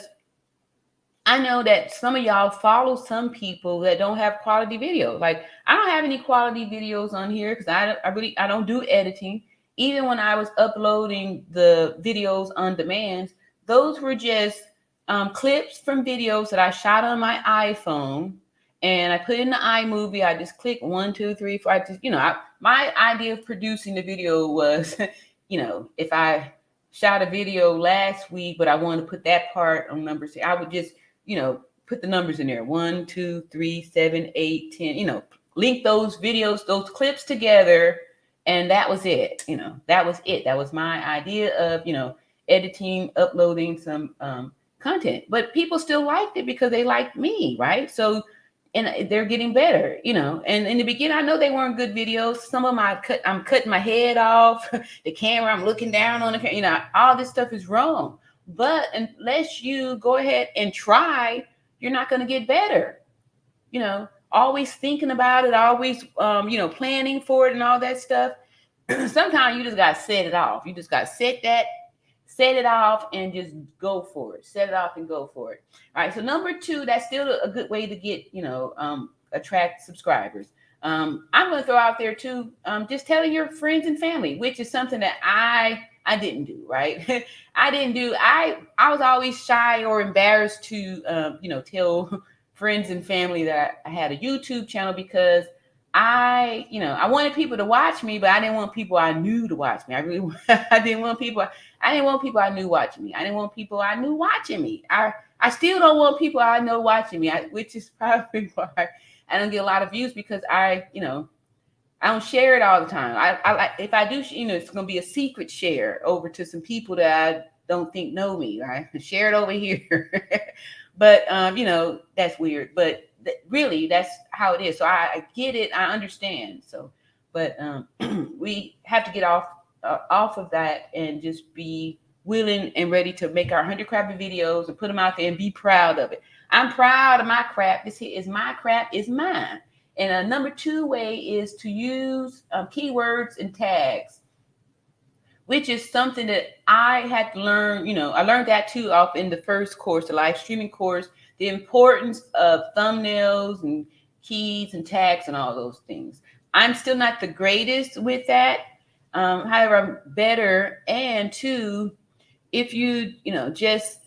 A: I know that some of y'all follow some people that don't have quality videos. Like, I don't have any quality videos on here because I don't do editing. Even when I was uploading the videos on demand, those were just clips from videos that I shot on my iPhone, and I put in the iMovie. I just click 1, 2, 3, 4. My idea of producing the video was, if I shot a video last week, but I wanted to put that part on number 6, I would just put the numbers in there, 1, 2, 3, 7, 8, 10, link those videos, those clips together. And that was it. That was it. That was my idea of, editing, uploading some content. But people still liked it because they liked me, right? So, and they're getting better, and in the beginning, I know they weren't good videos. Some of them I'm cutting my head off the camera. I'm looking down on the camera. All this stuff is wrong. But unless you go ahead and try, you're not going to get better. Always thinking about it, always, planning for it and all that stuff. Sometimes you just got to set it off. You just got to set it off and just go for it. Set it off and go for it. All right. So number 2, that's still a good way to get, attract subscribers. I'm going to throw out there too, just telling your friends and family, which is something that I didn't do, right? I didn't do. I was always shy or embarrassed to, tell friends and family that I had a YouTube channel, because I wanted people to watch me, but I didn't want people I knew to watch me. I didn't want people I knew watching me. I didn't want people I knew watching me. I still don't want people I know watching me, which is probably why I don't get a lot of views, because I don't share it all the time. I like, if I do, it's going to be a secret share over to some people that I don't think know me. Right? Share it over here. But, that's weird. But really, that's how it is. So I get it. I understand. So, but we have to get off of that and just be willing and ready to make our 100 crappy videos and put them out there and be proud of it. I'm proud of my crap. This here is my crap, is mine. And number 2 way is to use keywords and tags, which is something that I had to learn. I learned that too off in the first course, the live streaming course, the importance of thumbnails and keys and tags and all those things. I'm still not the greatest with that. However, I'm better. And 2, if you, just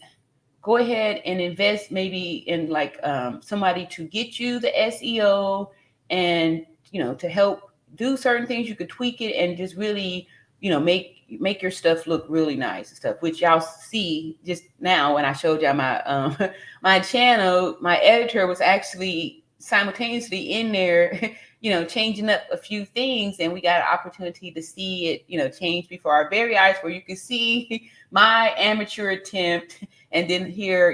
A: go ahead and invest maybe in like somebody to get you the SEO and, to help do certain things, you could tweak it and just really, make your stuff look really nice and stuff, which y'all see just now when I showed y'all my my channel. My editor was actually simultaneously in there, changing up a few things, and we got an opportunity to see it, change before our very eyes, where you can see my amateur attempt and then hear,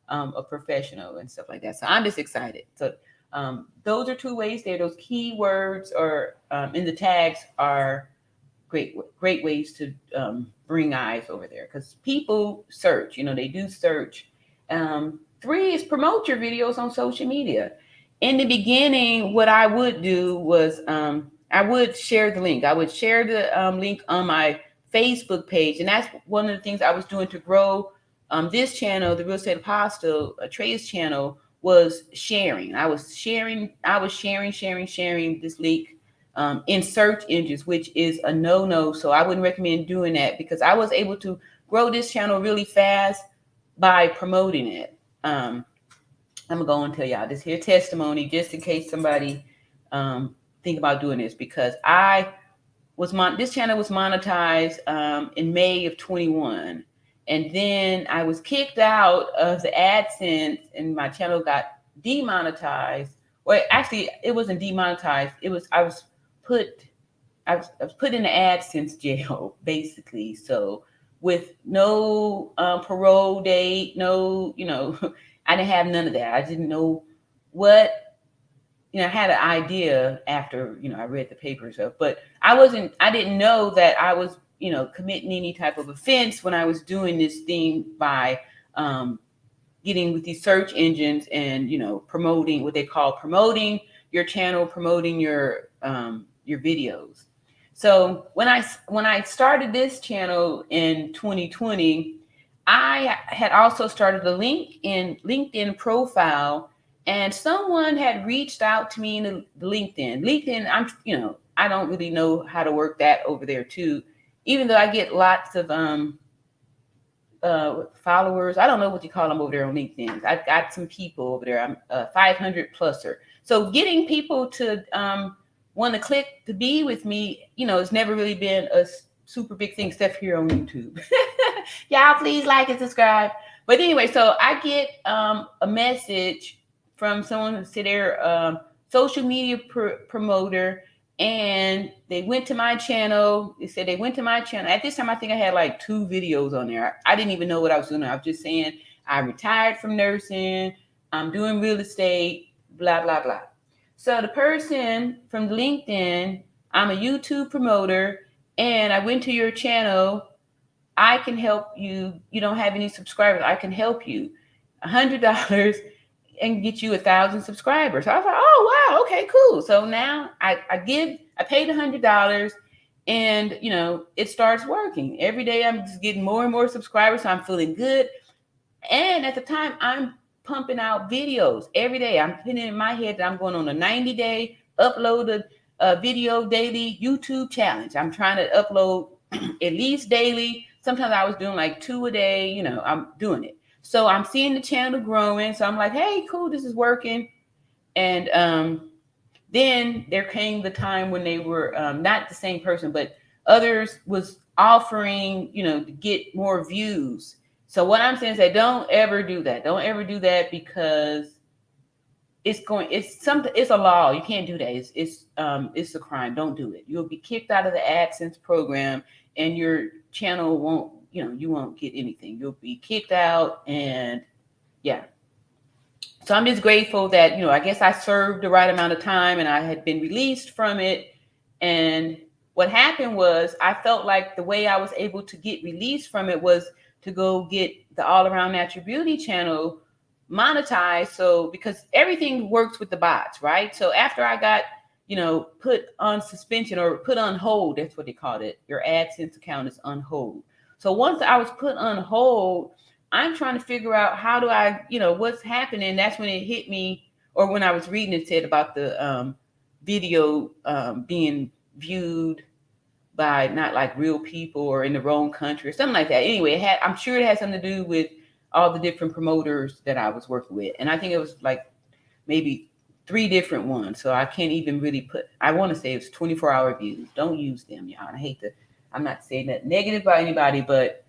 A: a professional and stuff like that. So I'm just excited. So those are 2 ways there. Those keywords or in the tags are great ways to bring eyes over there, because people search, they do search. 3 is promote your videos on social media. In the beginning, what I would do was I would share the link. I would share the link on my Facebook page. And that's one of the things I was doing to grow this channel, the Real Estate Apostle, TREA's channel, was sharing. I was sharing this link in search engines, which is a no-no. So I wouldn't recommend doing that, because I was able to grow this channel really fast by promoting it. I'm gonna go and tell y'all this here testimony, just in case somebody think about doing this, because this channel was monetized in May of 21. And then I was kicked out of the AdSense and my channel got demonetized. Well, actually, it wasn't demonetized. I was put in the AdSense jail, basically. So with no parole date, no, I didn't have none of that. I didn't know what, I had an idea after, I read the papers up, but I didn't know that I was, committing any type of offense when I was doing this thing by getting with these search engines and, promoting what they call promoting your channel, promoting your videos. So when I started this channel in 2020, I had also started a LinkedIn profile, and someone had reached out to me in the LinkedIn. LinkedIn, I don't really know how to work that over there too, even though I get lots of followers. I don't know what you call them over there on LinkedIn. I've got some people over there. I'm 500 pluser. So getting people to want to click to be with me, it's never really been a super big thing, except here on YouTube. Y'all please like and subscribe. But anyway, so I get a message from someone who said they're social media promoter, and they went to my channel. They said they went to my channel. At this time, I think I had like 2 videos on there. I didn't even know what I was doing. I was just saying I retired from nursing. I'm doing real estate, blah, blah, blah. So the person from LinkedIn, I'm a YouTube promoter, and I went to your channel. I can help you. You don't have any subscribers. I can help you. $100 and get you 1,000 subscribers. So I was like, oh, wow. Okay, cool. So now I paid $100, and, it starts working. Every day I'm just getting more and more subscribers. So I'm feeling good. And at the time, I'm pumping out videos every day. I'm putting in my head that I'm going on a 90-day upload a video daily YouTube challenge. I'm trying to upload at least daily. Sometimes I was doing like 2 a day. I'm doing it. So I'm seeing the channel growing. So I'm like, hey, cool, this is working. And then there came the time when they were not the same person, but others was offering, to get more views. So what I'm saying is that don't ever do that. Don't ever do that, because it's a law. You can't do that. It's a crime. Don't do it. You'll be kicked out of the AdSense program, and your channel won't, you won't get anything. You'll be kicked out, and yeah. So I'm just grateful that, I guess I served the right amount of time and I had been released from it. And what happened was I felt like the way I was able to get released from it was to go get the All Around Natural Beauty channel monetized. So because everything works with the bots, right? So after I got, put on suspension or put on hold, that's what they called it. Your AdSense account is on hold. So once I was put on hold, I'm trying to figure out how do I, what's happening. That's when it hit me, or when I was reading it said about the video being viewed by not like real people or in the wrong country or something like that. Anyway, I'm sure it had something to do with all the different promoters that I was working with. And I think it was like maybe 3 different ones. So I can't even really I want to say it's 24-hour views. Don't use them, y'all. I'm not saying that negative about anybody, but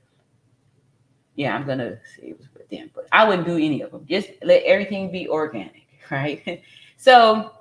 A: yeah, I'm going to say it was with them, but I wouldn't do any of them. Just let everything be organic, right? So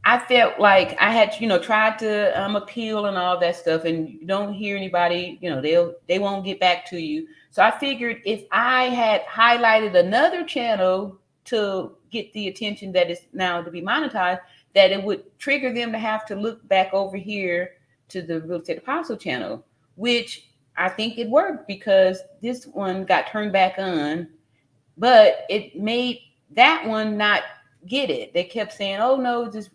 A: I felt like I had, tried to appeal and all that stuff, and you don't hear anybody, they won't get back to you. So I figured if I had highlighted another channel to get the attention that is now to be monetized, that it would trigger them to have to look back over here to the Real Estate Apostle channel, which I think it worked, because this one got turned back on, but it made that one not get it. They kept saying, oh no, just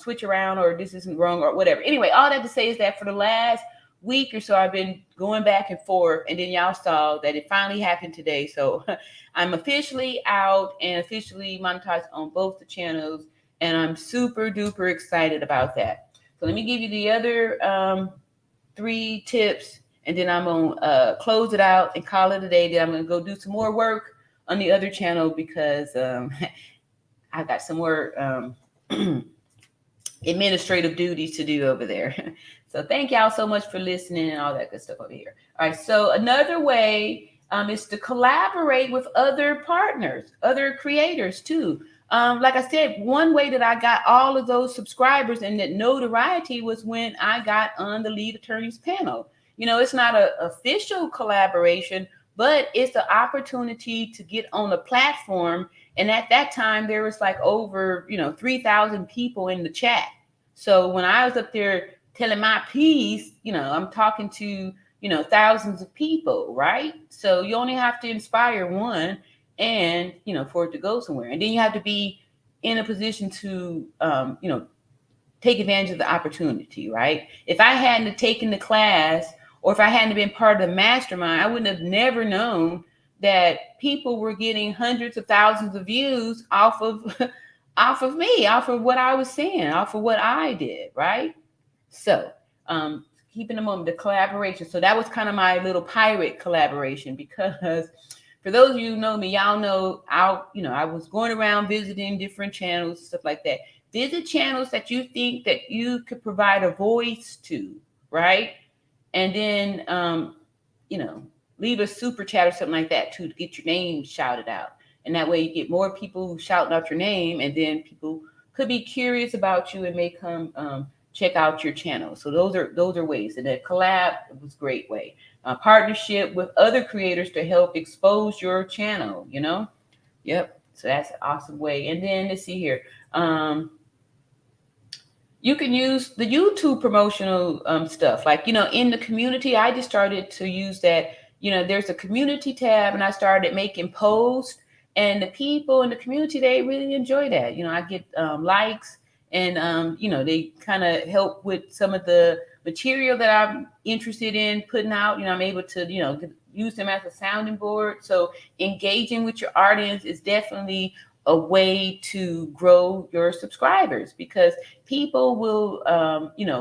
A: switch around, or this isn't wrong, or whatever. Anyway, all that to say is that for the last week or so, I've been going back and forth, and then y'all saw that it finally happened today. So I'm officially out and officially monetized on both the channels, and I'm super duper excited about that. So let me give you the other 3 tips, and then I'm gonna close it out and call it a day. Then I'm gonna go do some more work on the other channel because I've got some more administrative duties to do over there. So thank y'all so much for listening and all that good stuff over here. All right, so another way is to collaborate with other partners, other creators too. Like I said, one way that I got all of those subscribers and that notoriety was when I got on the lead attorneys panel. You know, it's not an official collaboration, but it's an opportunity to get on a platform. And at that time, there was like over, 3,000 people in the chat. So when I was up there telling my piece, I'm talking to, thousands of people, right? So you only have to inspire one and, for it to go somewhere. And then you have to be in a position to, take advantage of the opportunity, right? If I hadn't taken the class or if I hadn't been part of the mastermind, I wouldn't have never known that people were getting hundreds of thousands of views off of off of me, off of what I was saying, off of what I did, right? So keeping a moment, the collaboration. So that was kind of my little pirate collaboration, because for those of you who know me, y'all know I was going around visiting different channels, stuff like that. Visit channels that you think that you could provide a voice to, right? And then leave a super chat or something like that too, to get your name shouted out. And that way you get more people shouting out your name, and then people could be curious about you and may come check out your channel. So those are ways. And that collab was a great way. Partnership with other creators to help expose your channel, Yep. So that's an awesome way. And then let's see here. You can use the YouTube promotional stuff. Like, in the community, I just started to use that. There's a community tab, and I started making posts, and the people in the community, they really enjoy that. I get likes, and they kind of help with some of the material that I'm interested in putting out. I'm able to use them as a sounding board. So engaging with your audience is definitely a way to grow your subscribers, because people will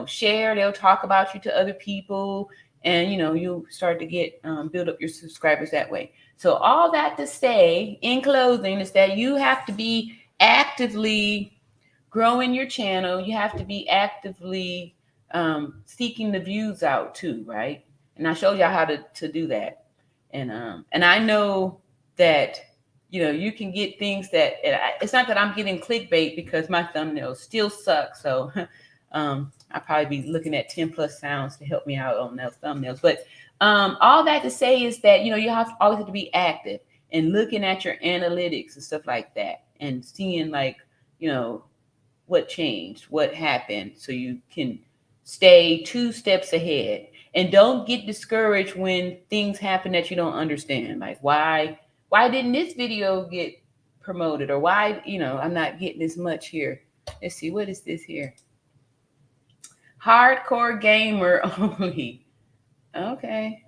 A: share, they'll talk about you to other people, and you'll start to get build up your subscribers that way. So all that to say, in closing, is that you have to be actively growing your channel. You have to be actively seeking the views out too, right? And I showed y'all how to do that. And I know that you can get things that, it's not that I'm getting clickbait, because my thumbnails still suck. So I'll probably be looking at 10 plus sounds to help me out on those thumbnails. But all that to say is that, you always have to be active and looking at your analytics and stuff like that, and seeing like, what changed, what happened, so you can stay 2 steps ahead. And don't get discouraged when things happen that you don't understand. Like, why didn't this video get promoted? Or why, I'm not getting as much here. Let's see, what is this here? Hardcore gamer only. Okay.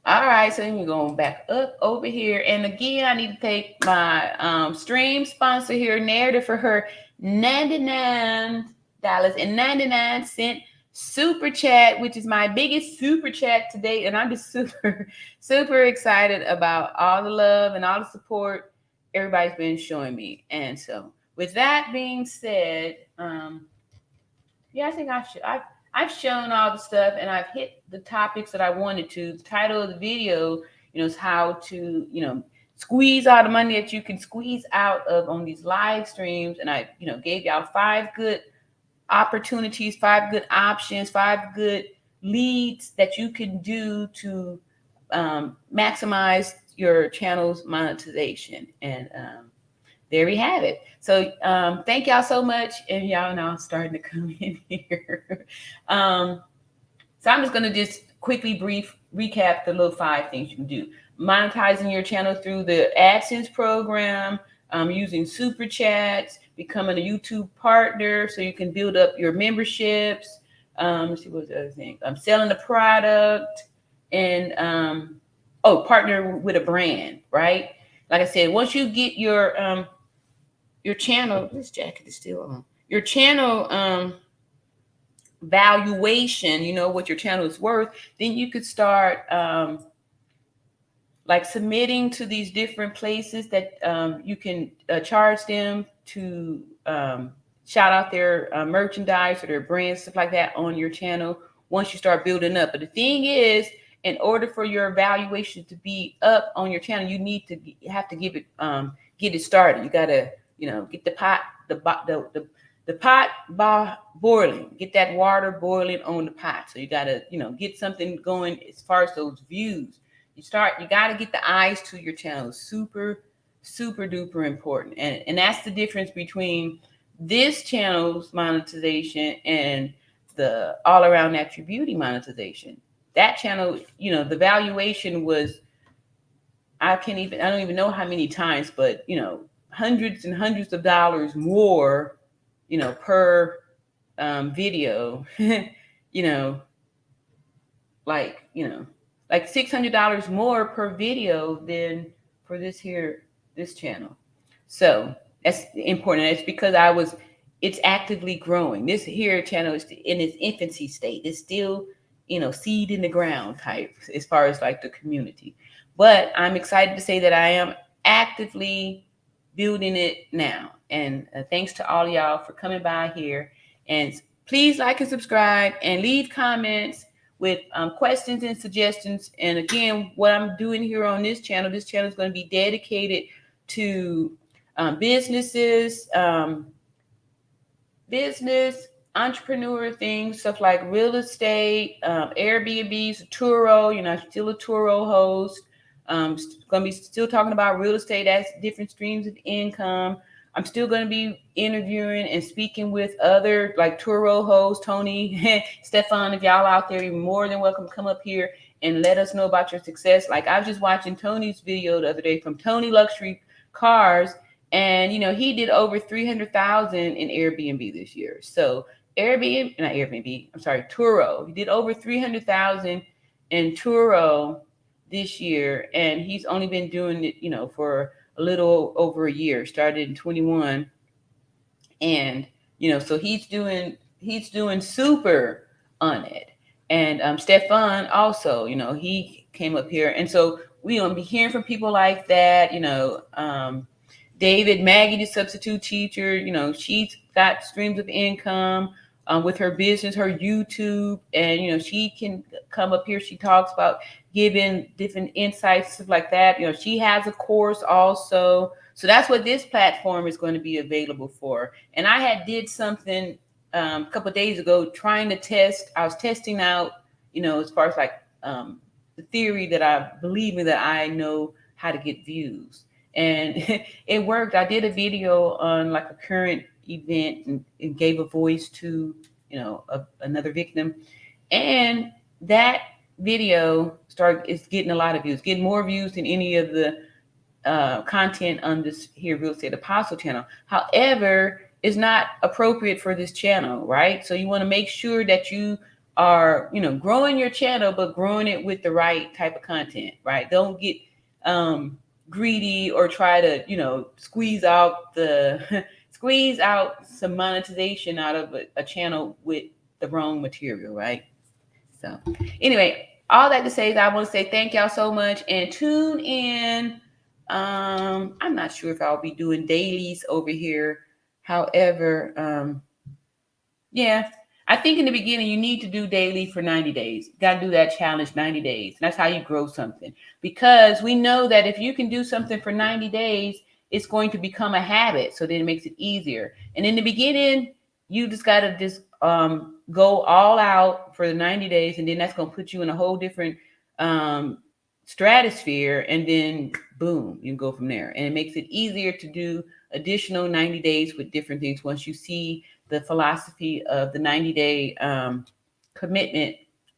A: All right, so then we're going back up over here. And again, I need to thank my stream sponsor here, Narrative, for her $99.99 super chat, which is my biggest super chat to date. And I'm just super, super excited about all the love and all the support everybody's been showing me. And so with that being said, I think I've shown all the stuff, and I've hit the topics that I wanted to. The title of the video, is how to, squeeze all the money that you can squeeze out of on these live streams. And I, gave y'all 5 good opportunities, 5 good options, 5 good leads that you can do to maximize your channel's monetization. And there we have it. So thank y'all so much. And y'all now starting to come in here. So I'm just going to just quickly recap the little 5 things you can do. Monetizing your channel through the AdSense program, using super chats, becoming a YouTube partner so you can build up your memberships, Let's see what's the other thing. Selling the product and partner with a brand, right? Like I said, once you get your channel, this jacket is still on. Your channel valuation, you know what your channel is worth, then you could start like submitting to these different places that you can charge them to shout out their merchandise or their brands, stuff like that on your channel once you start building up. But the thing is, in order for your evaluation to be up on your channel, you need to have to give it get it started. You gotta, get the pot boiling, get that water boiling on the pot. So you gotta, get something going as far as those views. You got to get the eyes to your channel. Super, super duper important. And that's the difference between this channel's monetization and the all around natural beauty monetization. That channel, the valuation was, I don't even know how many times, but, hundreds and hundreds of dollars more, per video, like, like $600 more per video than for this channel. So that's important. It's because it's actively growing. This here channel is in its infancy state. It's still, seed in the ground type as far as like the community. But I'm excited to say that I am actively building it now. And thanks to all y'all for coming by here. And please like and subscribe and leave comments with questions and suggestions. And again, what I'm doing here on this channel is going to be dedicated to businesses, business, entrepreneur things, stuff like real estate, Airbnbs, Turo. I'm still a Turo host. Going to be still talking about real estate as different streams of income. I'm still going to be interviewing and speaking with other like Turo hosts, Tony, Stefan. If y'all out there, you're more than welcome to come up here and let us know about your success. Like I was just watching Tony's video the other day from Tony Luxury Cars, and he did over 300,000 in Airbnb this year. So Turo. He did over 300,000 in Turo this year, and he's only been doing it, for a little over a year. Started in 21, and so he's doing super on it. And Stefan also, he came up here, and so we're gonna be hearing from people like that. David, Maggie, the substitute teacher, she's got streams of income with her business, her YouTube, and she can come up here. She talks about giving different insights, stuff like that. She has a course also. So that's what this platform is going to be available for. And I did something a couple of days ago trying to test. I was testing out, as far as like the theory that I believe in, that I know how to get views. And it worked. I did a video on like a current event and gave a voice to, another victim. And that video is getting a lot of views, getting more views than any of the content on this here Real Estate Apostle channel. However, it's not appropriate for this channel, right? So you want to make sure that you are, growing your channel, but growing it with the right type of content, right? Don't get greedy or try to, squeeze out some monetization out of a channel with the wrong material, right? So anyway, all that to say is I want to say thank y'all so much and tune in. I'm not sure if I'll be doing dailies over here. However, yeah, I think in the beginning you need to do daily for 90 days. You got to do that challenge 90 days. That's how you grow something, because we know that if you can do something for 90 days, it's going to become a habit. So then it makes it easier. And in the beginning, you just got to go all out for the 90 days. And then that's going to put you in a whole different stratosphere. And then boom, you go from there. And it makes it easier to do additional 90 days with different things once you see the philosophy of the 90-day commitment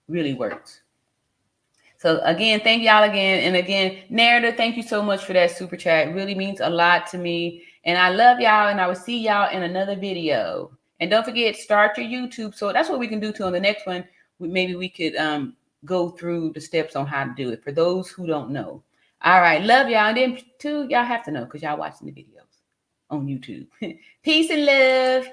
A: really works. So again, thank y'all again. And again, Narrator, thank you so much for that super chat. It really means a lot to me. And I love y'all, and I will see y'all in another video. And don't forget, start your YouTube. So that's what we can do to on the next one. Maybe we could go through the steps on how to do it for those who don't know. All right, love y'all. And then too, y'all have to know because y'all watching the videos on YouTube. Peace and love.